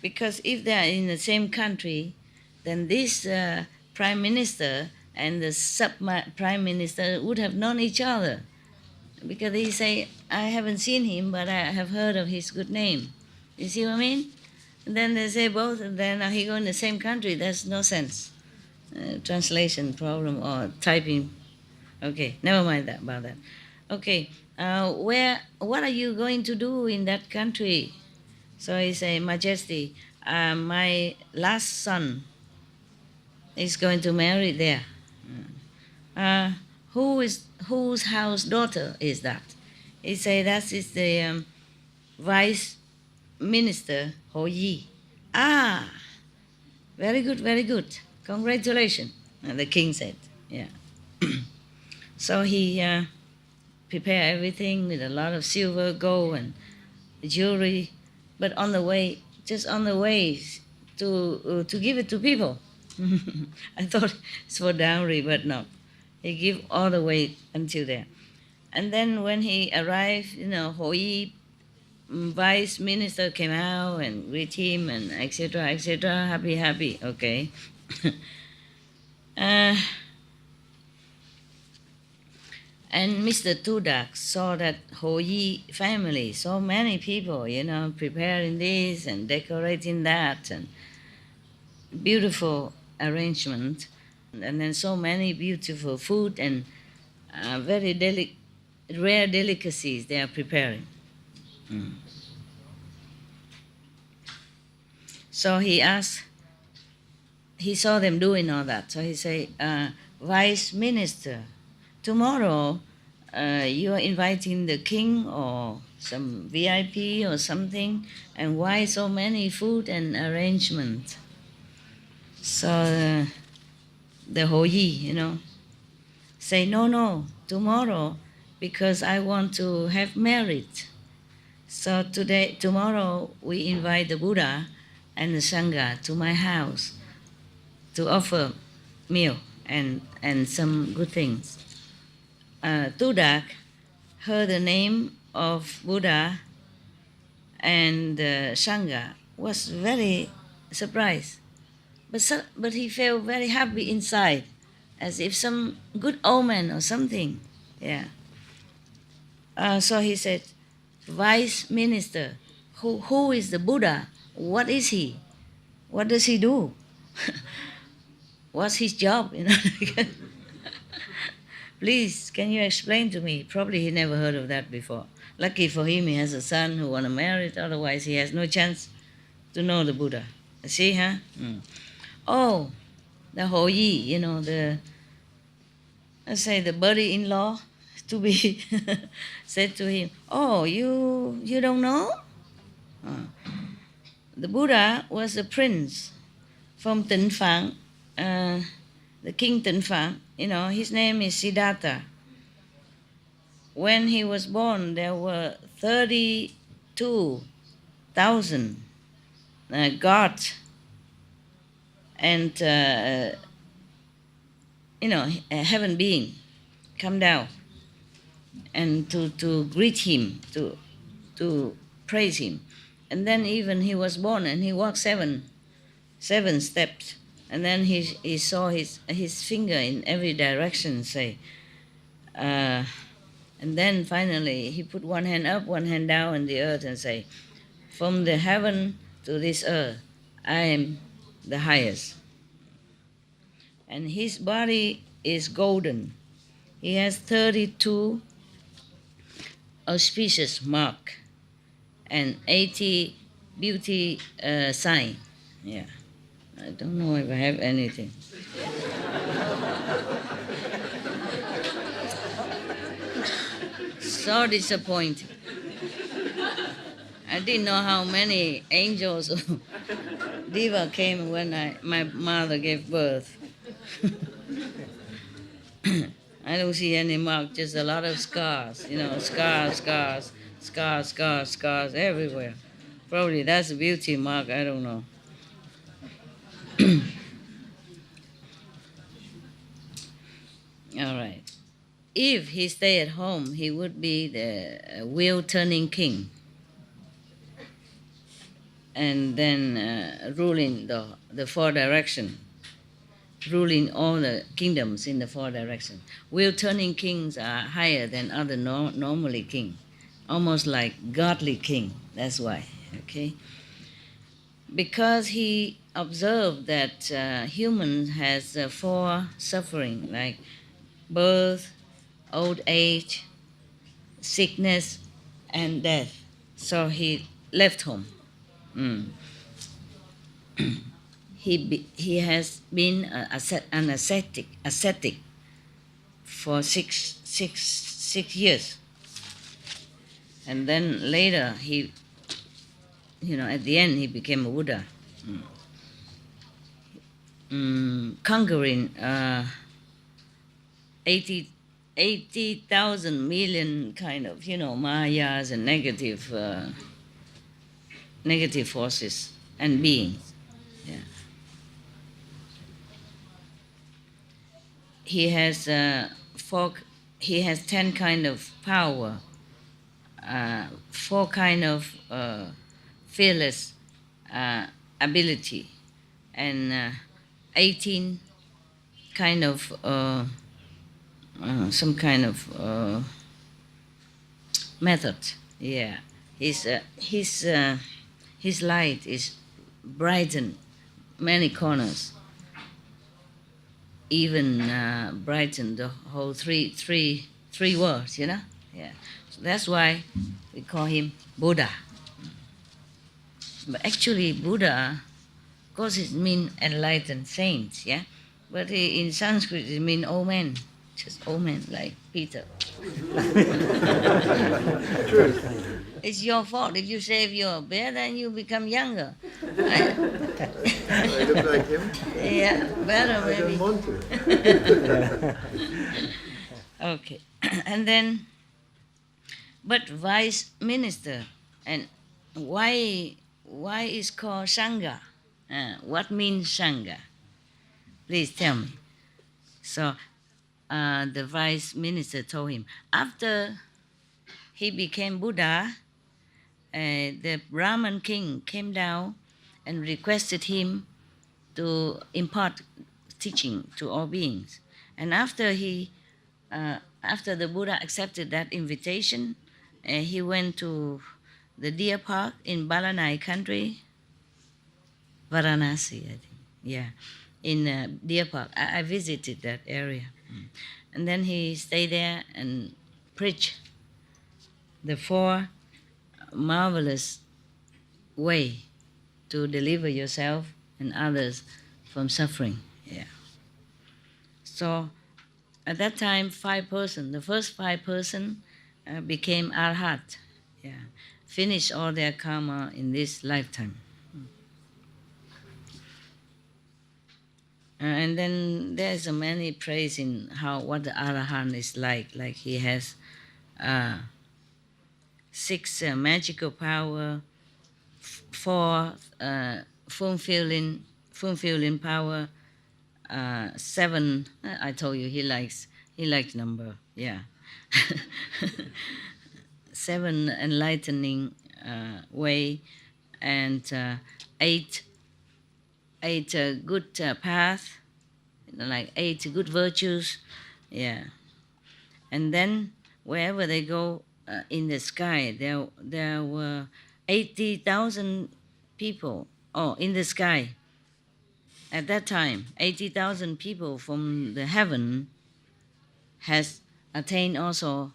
S1: Because if they are in the same country, then this prime minister and the sub-prime minister would have known each other. Because they say, I haven't seen him, but I have heard of his good name. You see what I mean? And then they say both, and then he go in the same country. There's no sense. Translation problem or typing. Okay, never mind about that. Okay, what are you going to do in that country? So he say, Majesty, my last son He's going to marry there. Uh, whose house daughter is that? He say that is the vice minister Ho Yi. Ah, very good, very good. Congratulations. And the king said, yeah. So he prepared everything with a lot of silver, gold, and jewelry, but on the way, just on the way to give it to people. I thought it's for dowry, but no. He give all the way until there. And then when he arrived, Ho Yi vice minister came out and greet him and etc. etc. Happy, happy. Okay. uh, and Mr. Tudak saw that Ho Yi family, so many people, preparing this and decorating that, and beautiful arrangement, and then so many beautiful food and very rare delicacies they are preparing. Mm. So he saw them doing all that. So he said, Vice Minister, tomorrow you are inviting the king or some VIP or something, and why so many food and arrangement? So the Ho Yi, say, no, tomorrow, because I want to have merit. So tomorrow, we invite the Buddha and the Sangha to my house to offer meal and some good things. Tudak heard the name of Buddha and Sangha, was very surprised. But he felt very happy inside, as if some good omen or something. Yeah. So he said, Vice Minister, who is the Buddha? What is he? What does he do? What's his job? Please, can you explain to me? Probably he never heard of that before. Lucky for him, he has a son who want to marry it. Otherwise, he has no chance to know the Buddha. See, huh? Mm. Oh, the Ho Yi, let's say the buddy-in-law to be said to him, oh, you don't know? The Buddha was a prince from Tịnh Phạn, the king Tịnh Phạn. His name is Siddhartha. When he was born, there were 32,000 gods and a heaven being come down and to greet him, to praise him. And then even he was born and he walked seven steps, and then he saw his finger in every direction, say, and then finally he put one hand up, one hand down in the earth and say, from the heaven to this earth, I am the highest. And his body is golden. He has 32 auspicious mark and 80 beauty sign. Yeah, I don't know if I have anything. So disappointing. I didn't know how many angels Diva came when my mother gave birth. I don't see any mark, just a lot of scars, scars everywhere. Probably that's a beauty mark, I don't know. All right. If he stayed at home, he would be the wheel-turning king, and then ruling the four directions, ruling all the kingdoms in the four directions. Wheel-turning kings are higher than other normally king, almost like godly king. That's why, okay? Because he observed that human has four suffering, like birth, old age, sickness, and death. So he left home. he has been an ascetic for six years, and then later he, at the end he became a Buddha, conquering 80 80,000 million kind of mayas and negative forces and beings. Yeah. He has he has 10 kind of power, 4 kind of fearless ability, and 18 kind of some kind of method. Yeah, his light is brighten many corners, even brighten the whole three worlds. Yeah, so that's why we call him Buddha. But actually, Buddha, of course, it means enlightened saints. Yeah, but in Sanskrit it means old man, just old man like Peter. It's your fault. If you shave your beard, then you become younger. I
S2: look like him?
S1: Yeah, better maybe.
S2: I don't want to.
S1: Okay. And then, but vice minister, and why is called Sangha? What means Sangha? Please tell me. So the vice minister told him, after he became Buddha, the Brahman king came down and requested him to impart teaching to all beings. And after the Buddha accepted that invitation, he went to the deer park in Balanai country, Varanasi, I think. Yeah, in deer park. I visited that area. And then he stayed there and preached the 4 marvelous way to deliver yourself and others from suffering. Yeah. So at that time, 5 persons, the first 5 persons became arhat. Yeah, finished all their karma in this lifetime. And then there's many praise in what the arahant is like. Like he has 6 magical power, 4 fulfilling power, 7. I told you he likes number. Yeah. 7 enlightening way, and 8 good path, like 8 good virtues. Yeah. And then wherever they go in the sky, there were 80,000 people. Oh, in the sky. At that time, 80,000 people from the heaven has attained also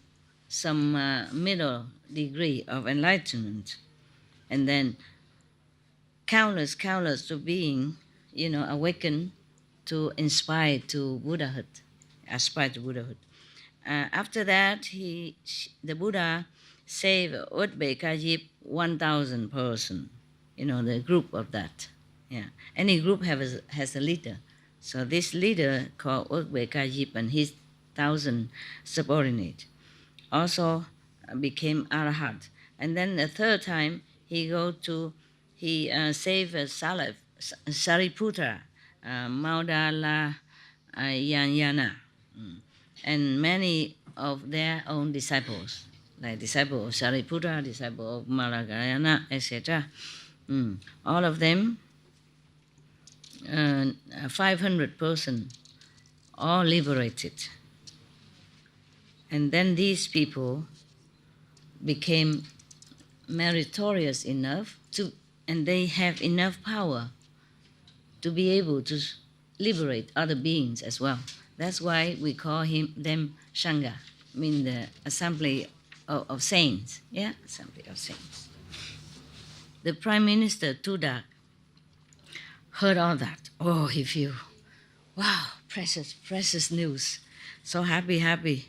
S1: some middle degree of enlightenment. And then countless of being, awakened to aspire to Buddhahood. After that, the Buddha saved Uzbekajip 1,000 person. The group of that. Yeah, any group has a leader. So this leader called Uzbekajip and his 1,000 subordinate also became Arhat. And then the third time he saved Sariputra, Maudala Yanyana, and many of their own disciples, like disciple of Sariputra, disciple of Malagayana, etc. All of them, 500 persons, all liberated. And then these people became meritorious enough and they have enough power to be able to liberate other beings as well. That's why we call them Sangha, mean the assembly of saints. Yeah, assembly of saints. The Prime Minister Tudak heard all that, oh, he feel, wow, precious news. So happy.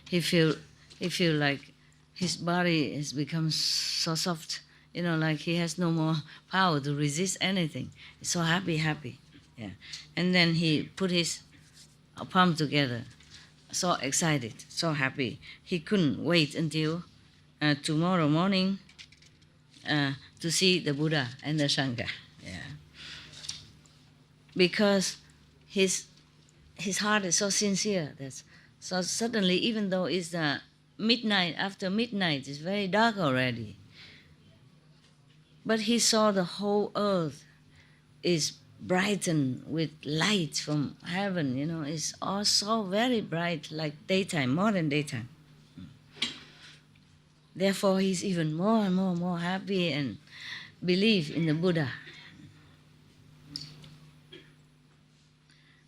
S1: he feel he feel like his body has become so soft, like he has no more power to resist anything. So happy. Yeah. And then he put his palm together, so excited, so happy. He couldn't wait until tomorrow morning to see the Buddha and the Sangha. Yeah. Because his heart is so sincere. So suddenly, even though it's midnight, after midnight, it's very dark already. But he saw the whole earth is brightened with light from heaven. It's all so very bright, like daytime, more than daytime. Therefore, he's even more and more happy and believe in the Buddha.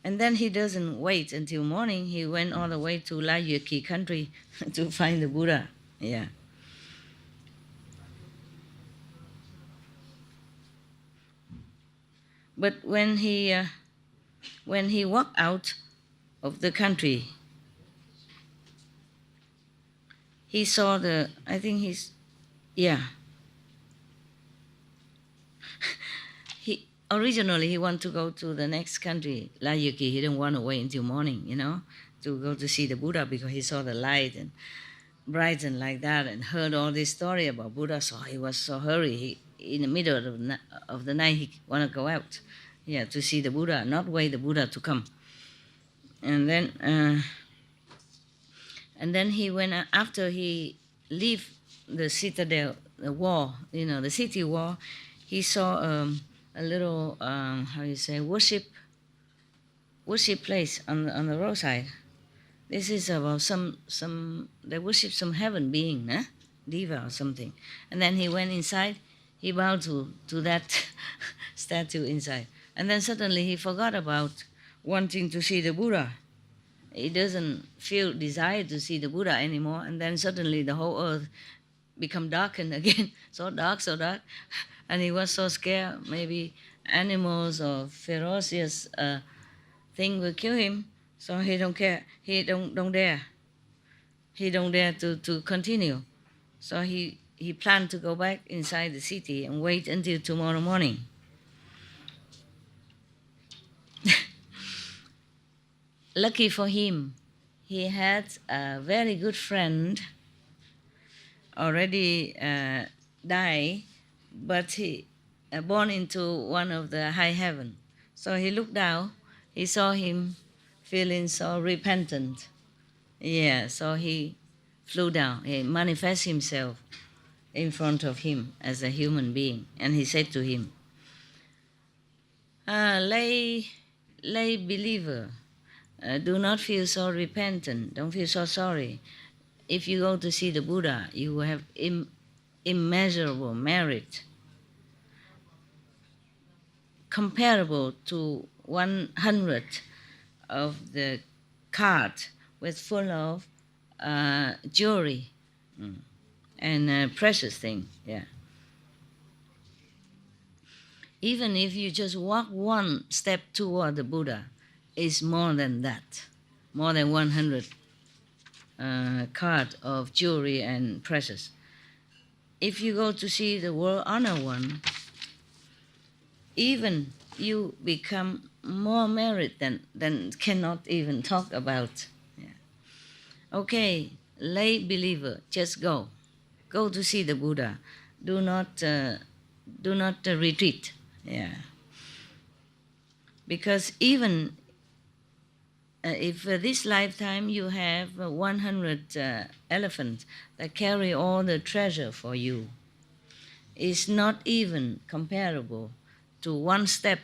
S1: And then he doesn't wait until morning. He went all the way to Layperson country to find the Buddha. Yeah. But when he walked out of the country, he saw he originally he wanted to go to the next country, Layperson. He didn't want to wait until morning, to go to see the Buddha, because he saw the light and brightened like that and heard all this story about Buddha. So he was so hurry. He, in the middle of the night, he want to go out, to see the Buddha, not wait the Buddha to come. And then he went, after he leave the citadel, the wall, the city wall. He saw a little worship place on the roadside. This is about some they worship some heaven being, diva or something. And then he went inside. He bowed to that statue inside. And then suddenly he forgot about wanting to see the Buddha. He doesn't feel desire to see the Buddha anymore. And then suddenly the whole earth become darkened again. So dark. And he was so scared. Maybe animals or ferocious thing will kill him. So he don't care. He don't dare. He don't dare to continue. So he planned to go back inside the city and wait until tomorrow morning. Lucky for him, he had a very good friend already died, but he born into one of the high heaven. So he looked down, he saw him feeling so repentant. Yeah, so he flew down, he manifested himself in front of him as a human being, and he said to him, lay believer, do not feel so repentant, don't feel so sorry. If you go to see the Buddha, you will have immeasurable merit, comparable to 100 of the cart with full of jewelry and precious things. Yeah. Even if you just walk one step toward the Buddha, it's more than that, more than 100 cart of jewelry and precious. If you go to see the world honor one, even you become more merit than cannot even talk about. Yeah. Okay, lay believer, just go to see the Buddha. Do not retreat. Yeah. Because even if this lifetime you have 100 elephants that carry all the treasure for you, it's not even comparable to one step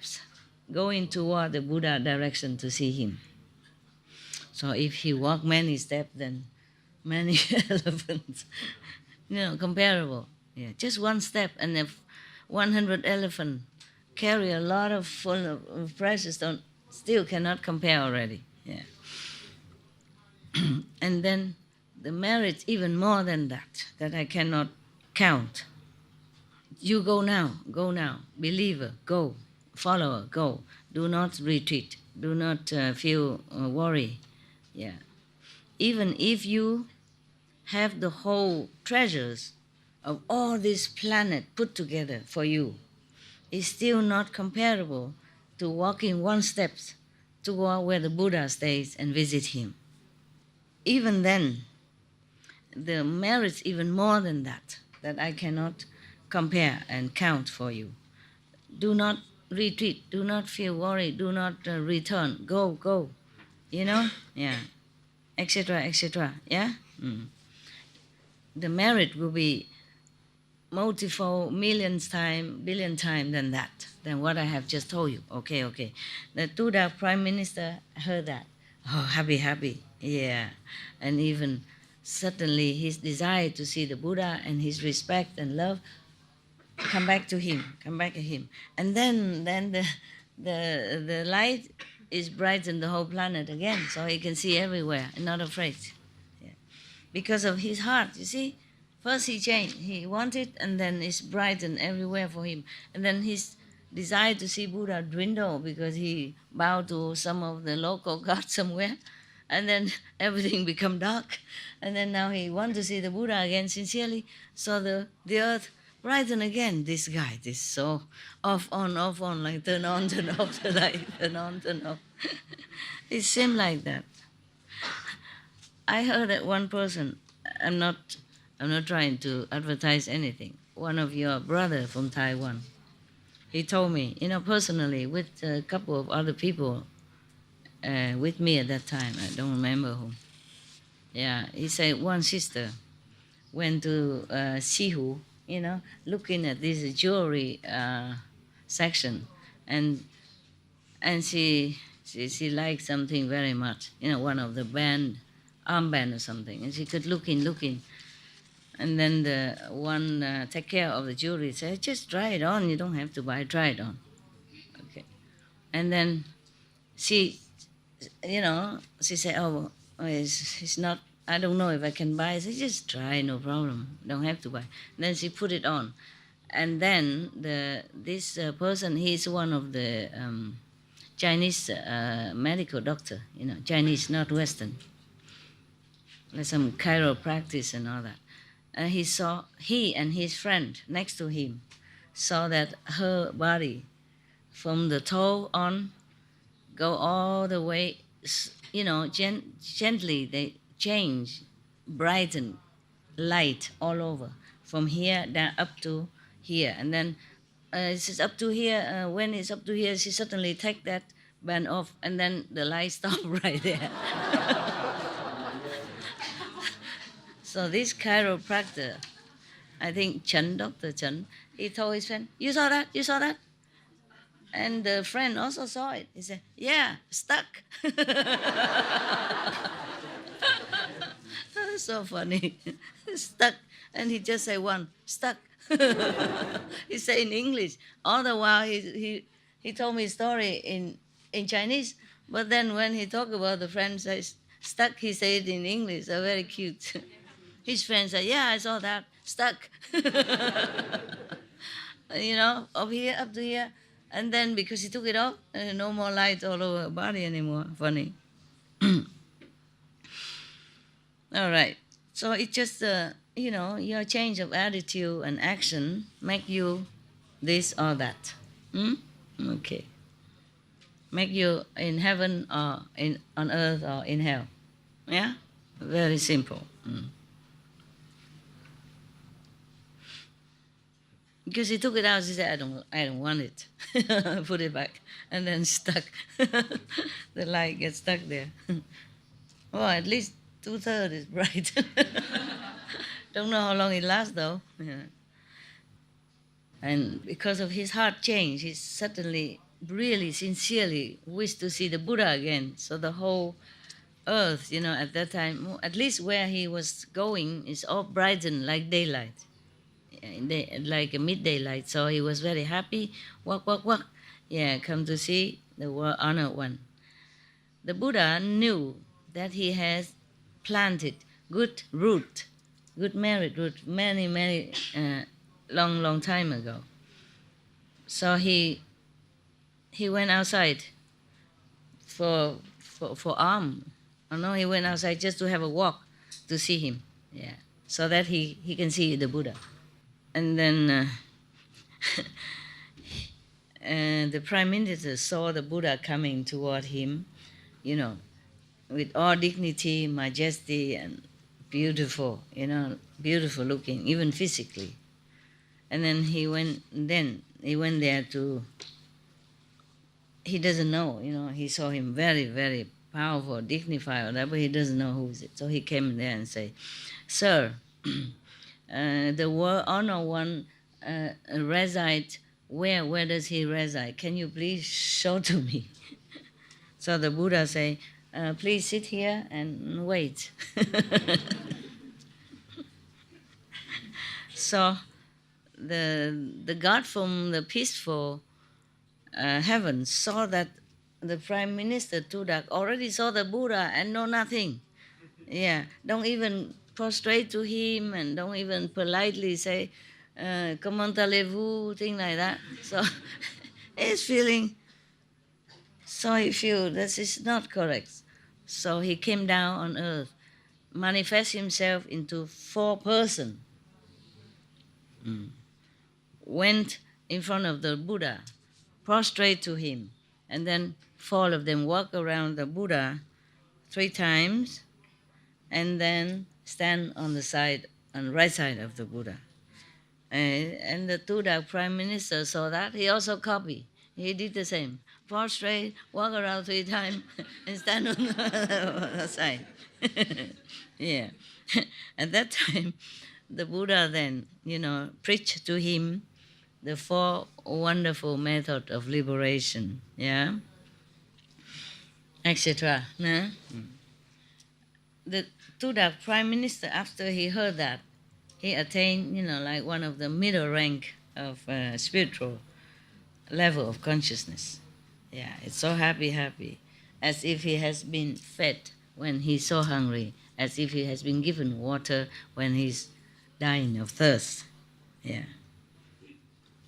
S1: going toward the Buddha direction to see him. So if he walk many steps, then many elephants, comparable. Yeah, just one step, and if 100 elephant carry a lot of full of precious stone, still cannot compare already. Yeah. And then the merit even more than that I cannot count. You go now, believer, go, follower, go. Do not retreat, do not feel worry. Yeah. Even if you have the whole treasures of all this planet put together for you, it's still not comparable to walking one step to go where the Buddha stays and visit him. Even then, the merits even more than that I cannot compare and count for you. Do not retreat, do not feel worried, do not return, go, yeah, etc., etc., yeah? The merit will be multiple millions time, billion time than that, than what I have just told you. Okay. The Buddha Prime Minister heard that. Oh, happy, yeah. And even suddenly his desire to see the Buddha and his respect and love come back to him. And then the light is brighten the whole planet again, so he can see everywhere and not afraid. Yeah. Because of his heart, you see. First he changed, he wanted, and then it's brightened everywhere for him. And then his desire to see Buddha dwindled because he bowed to some of the local gods somewhere, and then everything become dark. And then now he wants to see the Buddha again sincerely, so the earth brighten again. This guy, this so off on, like turn on, turn off the light, turn on, turn off. It seemed like that. I heard that one person, I'm not trying to advertise anything. One of your brother from Taiwan, he told me, personally, with a couple of other people with me at that time. I don't remember whom. Yeah, he said one sister went to Sihu, looking at this jewelry section, and she liked something very much, one of the armband or something, and she could looking. And then the one take care of the jewelry said, just try it on, you don't have to buy, try it on. Okay. And then she said, oh, it's not, I don't know if I can buy. I said, just try, no problem, don't have to buy. And then she put it on. And then this person, he's one of the Chinese medical doctor, Chinese, not Western. Like some chiropractic and all that. He and his friend next to him saw that her body from the toe on go all the way, gently they change, brighten, light all over, from here down up to here. And then it's up to here, when it's up to here, she suddenly take that band off, and then the light stop right there. So this chiropractor, I think Dr. Chen, he told his friend, you saw that? And the friend also saw it. He said, yeah, stuck. So funny. Stuck. And he just said one, stuck. He said in English. All the while he told me a story in Chinese, but then when he talked about the friend says stuck, he said it in English. So very cute. His friend said, yeah, I saw that, stuck. Up here, up to here. And then because he took it off, no more light all over her body anymore. Funny. All right. So it's just, your change of attitude and action make you this or that. Okay. Make you in heaven or on earth or in hell. Yeah? Very simple. Because he took it out, he said, I don't want it. Put it back. And then stuck. The light gets stuck there. Well, at least 2/3 is bright. Don't know how long it lasts though. Yeah. And because of his heart change, he suddenly, really, sincerely wished to see the Buddha again. So the whole earth, at that time, at least where he was going, is all brightened like daylight. Like a midday light. So he was very happy. Walk. Yeah, come to see the honored one. The Buddha knew that he has planted good root, good merit root, many long time ago. So he went outside for arm. Oh no, he went outside just to have a walk to see him. Yeah, so that he can see the Buddha. And then the prime minister saw the Buddha coming toward him, you know, with all dignity, majesty, and beautiful, beautiful looking, even physically. And then he went there to. He doesn't know, he saw him very, very powerful, dignified, or that, but he doesn't know who is it. So he came there and say, "Sir, the world honor one reside. Where does he reside? Can you please show to me?" So the Buddha say, "Please sit here and wait." So the God from the peaceful heaven saw that the Prime Minister Tudak already saw the Buddha and know nothing. Yeah, don't even prostrate to him and don't even politely say, "Comment allez-vous?" thing like that. So he's feeling. So he feel this is not correct. So he came down on earth, manifest himself into 4 person, went in front of the Buddha, prostrate to him, and then 4 of them walk around the Buddha 3 times, and then stand on the right side of the Buddha. And the Tudak Prime Minister saw that. He also copied. He did the same. Prostrate, walk around 3 times, and stand on the other side. Yeah. At that time, the Buddha then, preached to him the 4 wonderful methods of liberation. Yeah. Etc. No? The Tudak Prime Minister, after he heard that, he attained, like one of the middle rank of spiritual level of consciousness. Yeah, it's so happy, as if he has been fed when he's so hungry, as if he has been given water when he's dying of thirst. Yeah.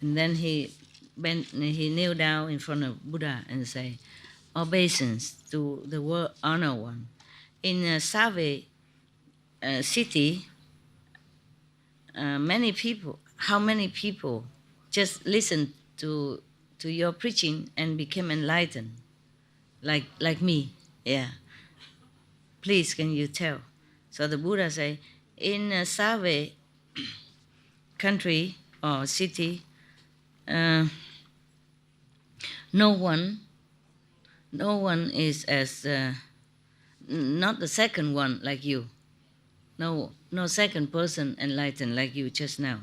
S1: And then he kneeled down in front of Buddha and say, "Obeisance to the world honor one. In Save city, how many people just listened to your preaching and became enlightened, like me? Yeah. Please, can you tell?" So the Buddha say, in Save country or city, no one is as not the second one like you. No second person enlightened like you just now.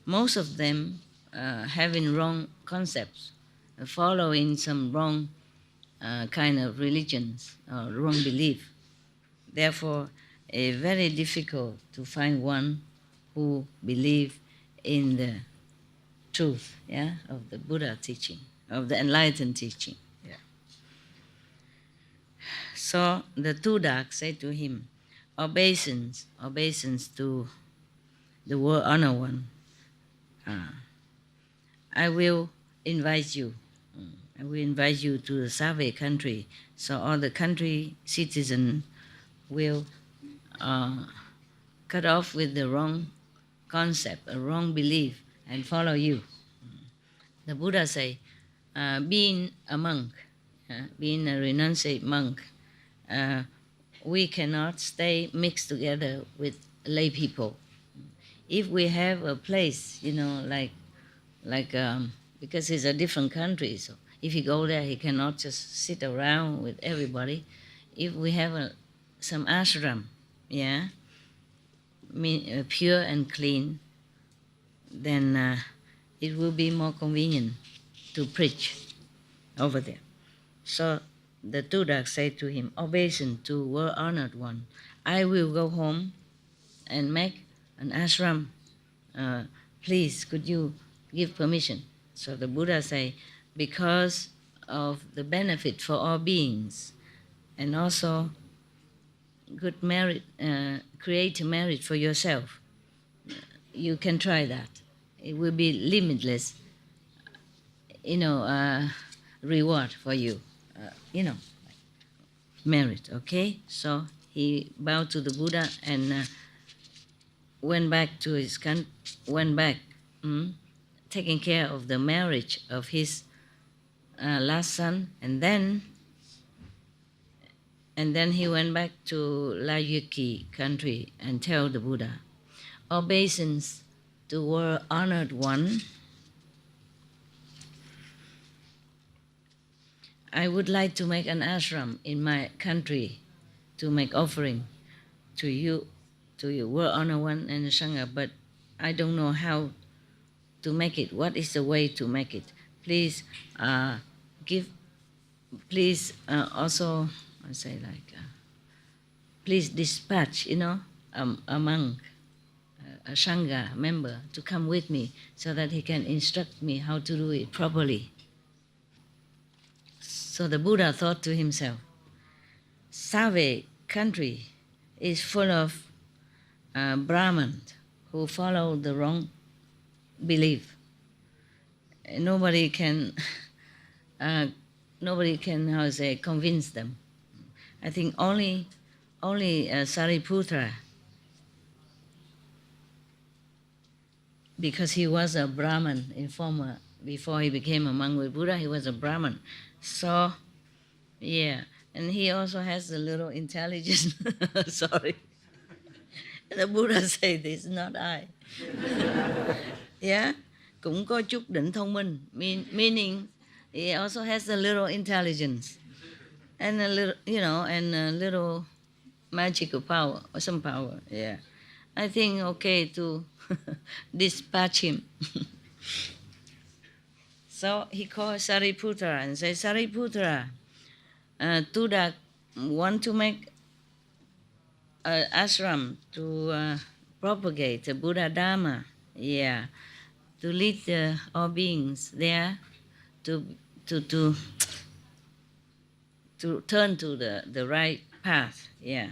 S1: Most of them having wrong concepts, following some wrong kind of religions or wrong belief. Therefore, very difficult to find one who believe in the truth, of the Buddha teaching, of the enlightened teaching. Yeah. So the Tudak said to him, obeisance to the world honor one. I will invite you. I will invite you to the Save country, so all the country citizens will cut off with the wrong concept, a wrong belief, and follow you. The Buddha say, being a monk, being a renunciate monk, we cannot stay mixed together with lay people. If we have a place, because it's a different country, so if he go there, he cannot just sit around with everybody. If we have some ashram, pure and clean, then it will be more convenient to preach over there. So the Tudak said to him, obeisance to world honored one, I will go home and make an ashram. Please, could you give permission? So the Buddha say, because of the benefit for all beings, and also good merit, create merit for yourself, you can try that. it will be limitless, reward for you, merit. Okay, so he bowed to the Buddha and went back to his taking care of the marriage of his last son, and then he went back to Layperson country and tell the Buddha, obeisance to world honored one. I would like to make an ashram in my country to make offering to you, world honored one and the Sangha, but I don't know how to make it. What is the way to make it? Please also, I say please dispatch, a monk, a Sangha member to come with me so that he can instruct me how to do it properly. So the Buddha thought to himself, Save country is full of Brahmins who follow the wrong belief. Nobody can, convince them. I think only Sariputra, because he was a Brahmin before he became a monk with Buddha, he was a Brahmin. So, yeah, and he also has a little intelligence. Sorry. The Buddha said this, not I. Yeah, cũng có chút định thông minh, meaning he also has a little intelligence and a little magical power or some power. Yeah, I think okay to dispatch him. So he called Sariputra and said, Sariputra, Tudak want to make an ashram to propagate the Buddha Dharma, yeah, to lead all beings there, to turn to the right path, yeah,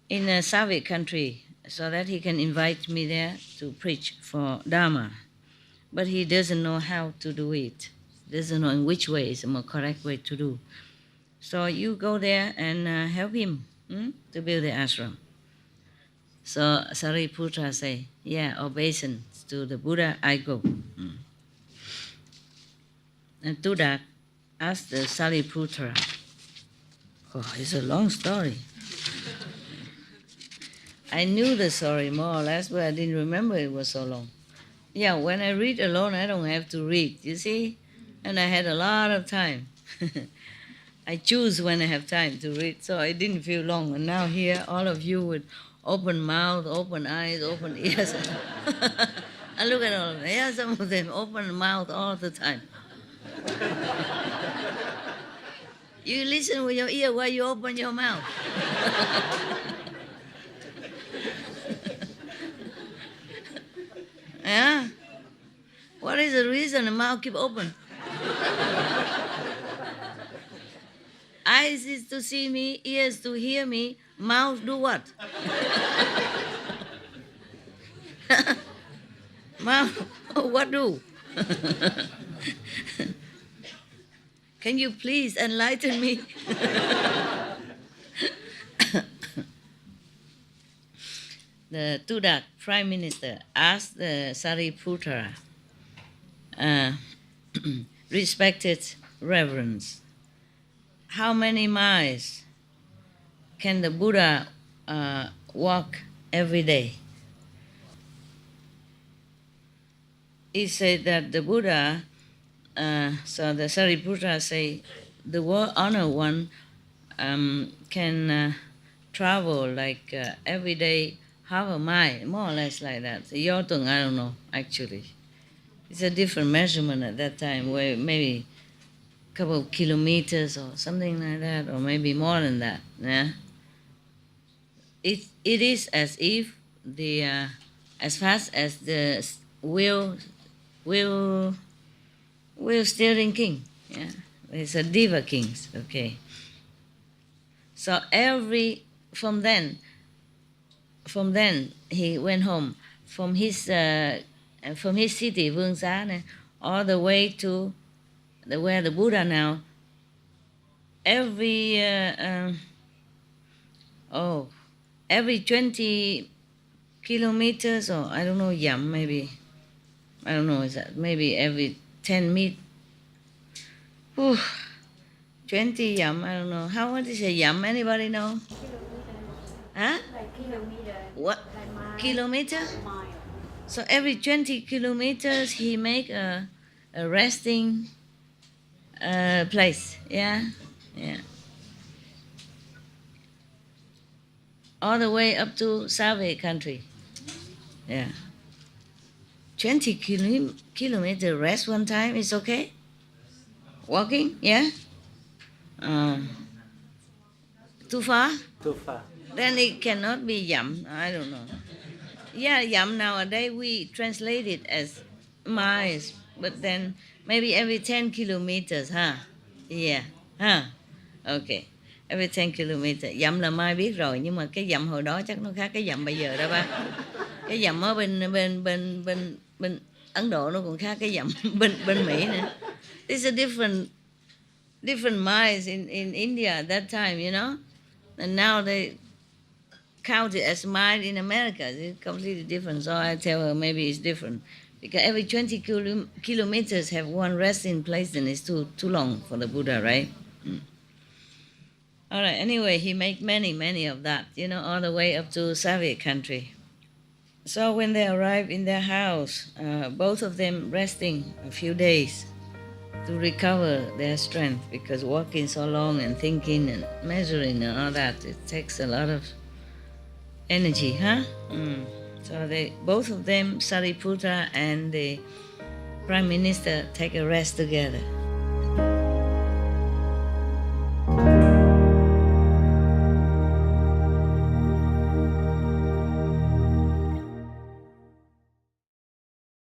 S1: in a Savik country, so that he can invite me there to preach for Dharma. But he doesn't know how to do it, doesn't know in which way is the more correct way to do. So you go there and help him to build the ashram. So Sariputra say, yeah, obeisance to the Buddha, I go. And to that, asked the Sariputra, oh, it's a long story. I knew the story more or less, but I didn't remember it was so long. Yeah, when I read alone, I don't have to read, you see? And I had a lot of time. I choose when I have time to read, so it didn't feel long. And now here, all of you with open mouth, open eyes, open ears. I look at all of them. Yeah, some of them open mouth all the time. You listen with your ear while you open your mouth. Yeah? What is the reason the mouth keep open? Eyes is to see me, ears to hear me, mouth do what? Mouth, what do? Can you please enlighten me? The Tudak Prime Minister asked the Sariputra, respected reverence, how many miles can the Buddha walk every day? He said that the Buddha, so the Sariputra say, the world honored one can travel like every day half a mile, more or less like that. Yotung, I don't know, actually. It's a different measurement at that time, where maybe a couple of kilometers or something like that, or maybe more than that. Yeah? It is as if as fast as the wheel steering king. Yeah, it's a diva kings. Okay. So from then he went home from his city Vương Xá này, all the way to where the Buddha now. Every 20 kilometers, or I don't know, yam maybe. I don't know, is that maybe every 10 meet. 20 yam, I don't know. How much is a yam? Anybody know? Huh?
S3: Like kilometer.
S1: What?
S3: Like mile.
S1: Kilometer?
S3: Mile.
S1: So every 20 kilometers he make a resting place. Yeah? Yeah. All the way up to Save country. Yeah. 20 kilometer rest one time is okay? Walking? Yeah? Too far?
S4: Too far.
S1: Then it cannot be yam. I don't know. Yeah, yam nowadays we translate it as miles, but then maybe every 10 kilometers, huh? Yeah, huh? Okay. Every 10 kilometers. Dặm là Mai biết rồi, nhưng mà cái dặm hồi đó chắc nó khác cái dặm bây giờ đó ba. Cái dặm ở bên Ấn Độ nó còn khác cái dặm bên Mỹ nữa. It's a different miles in India at that time, you know. And now they count it as mile in America. It's completely different. So I tell her maybe it's different. Because every 20 kilometers have one resting place, then it's too long for the Buddha, right? All right, anyway, he made many of that, you know, all the way up to Soviet country. So when they arrived in their house, both of them resting a few days to recover their strength, because walking so long and thinking and measuring and all that, it takes a lot of energy, huh? So both of them, Sariputta and the Prime Minister, take a rest together.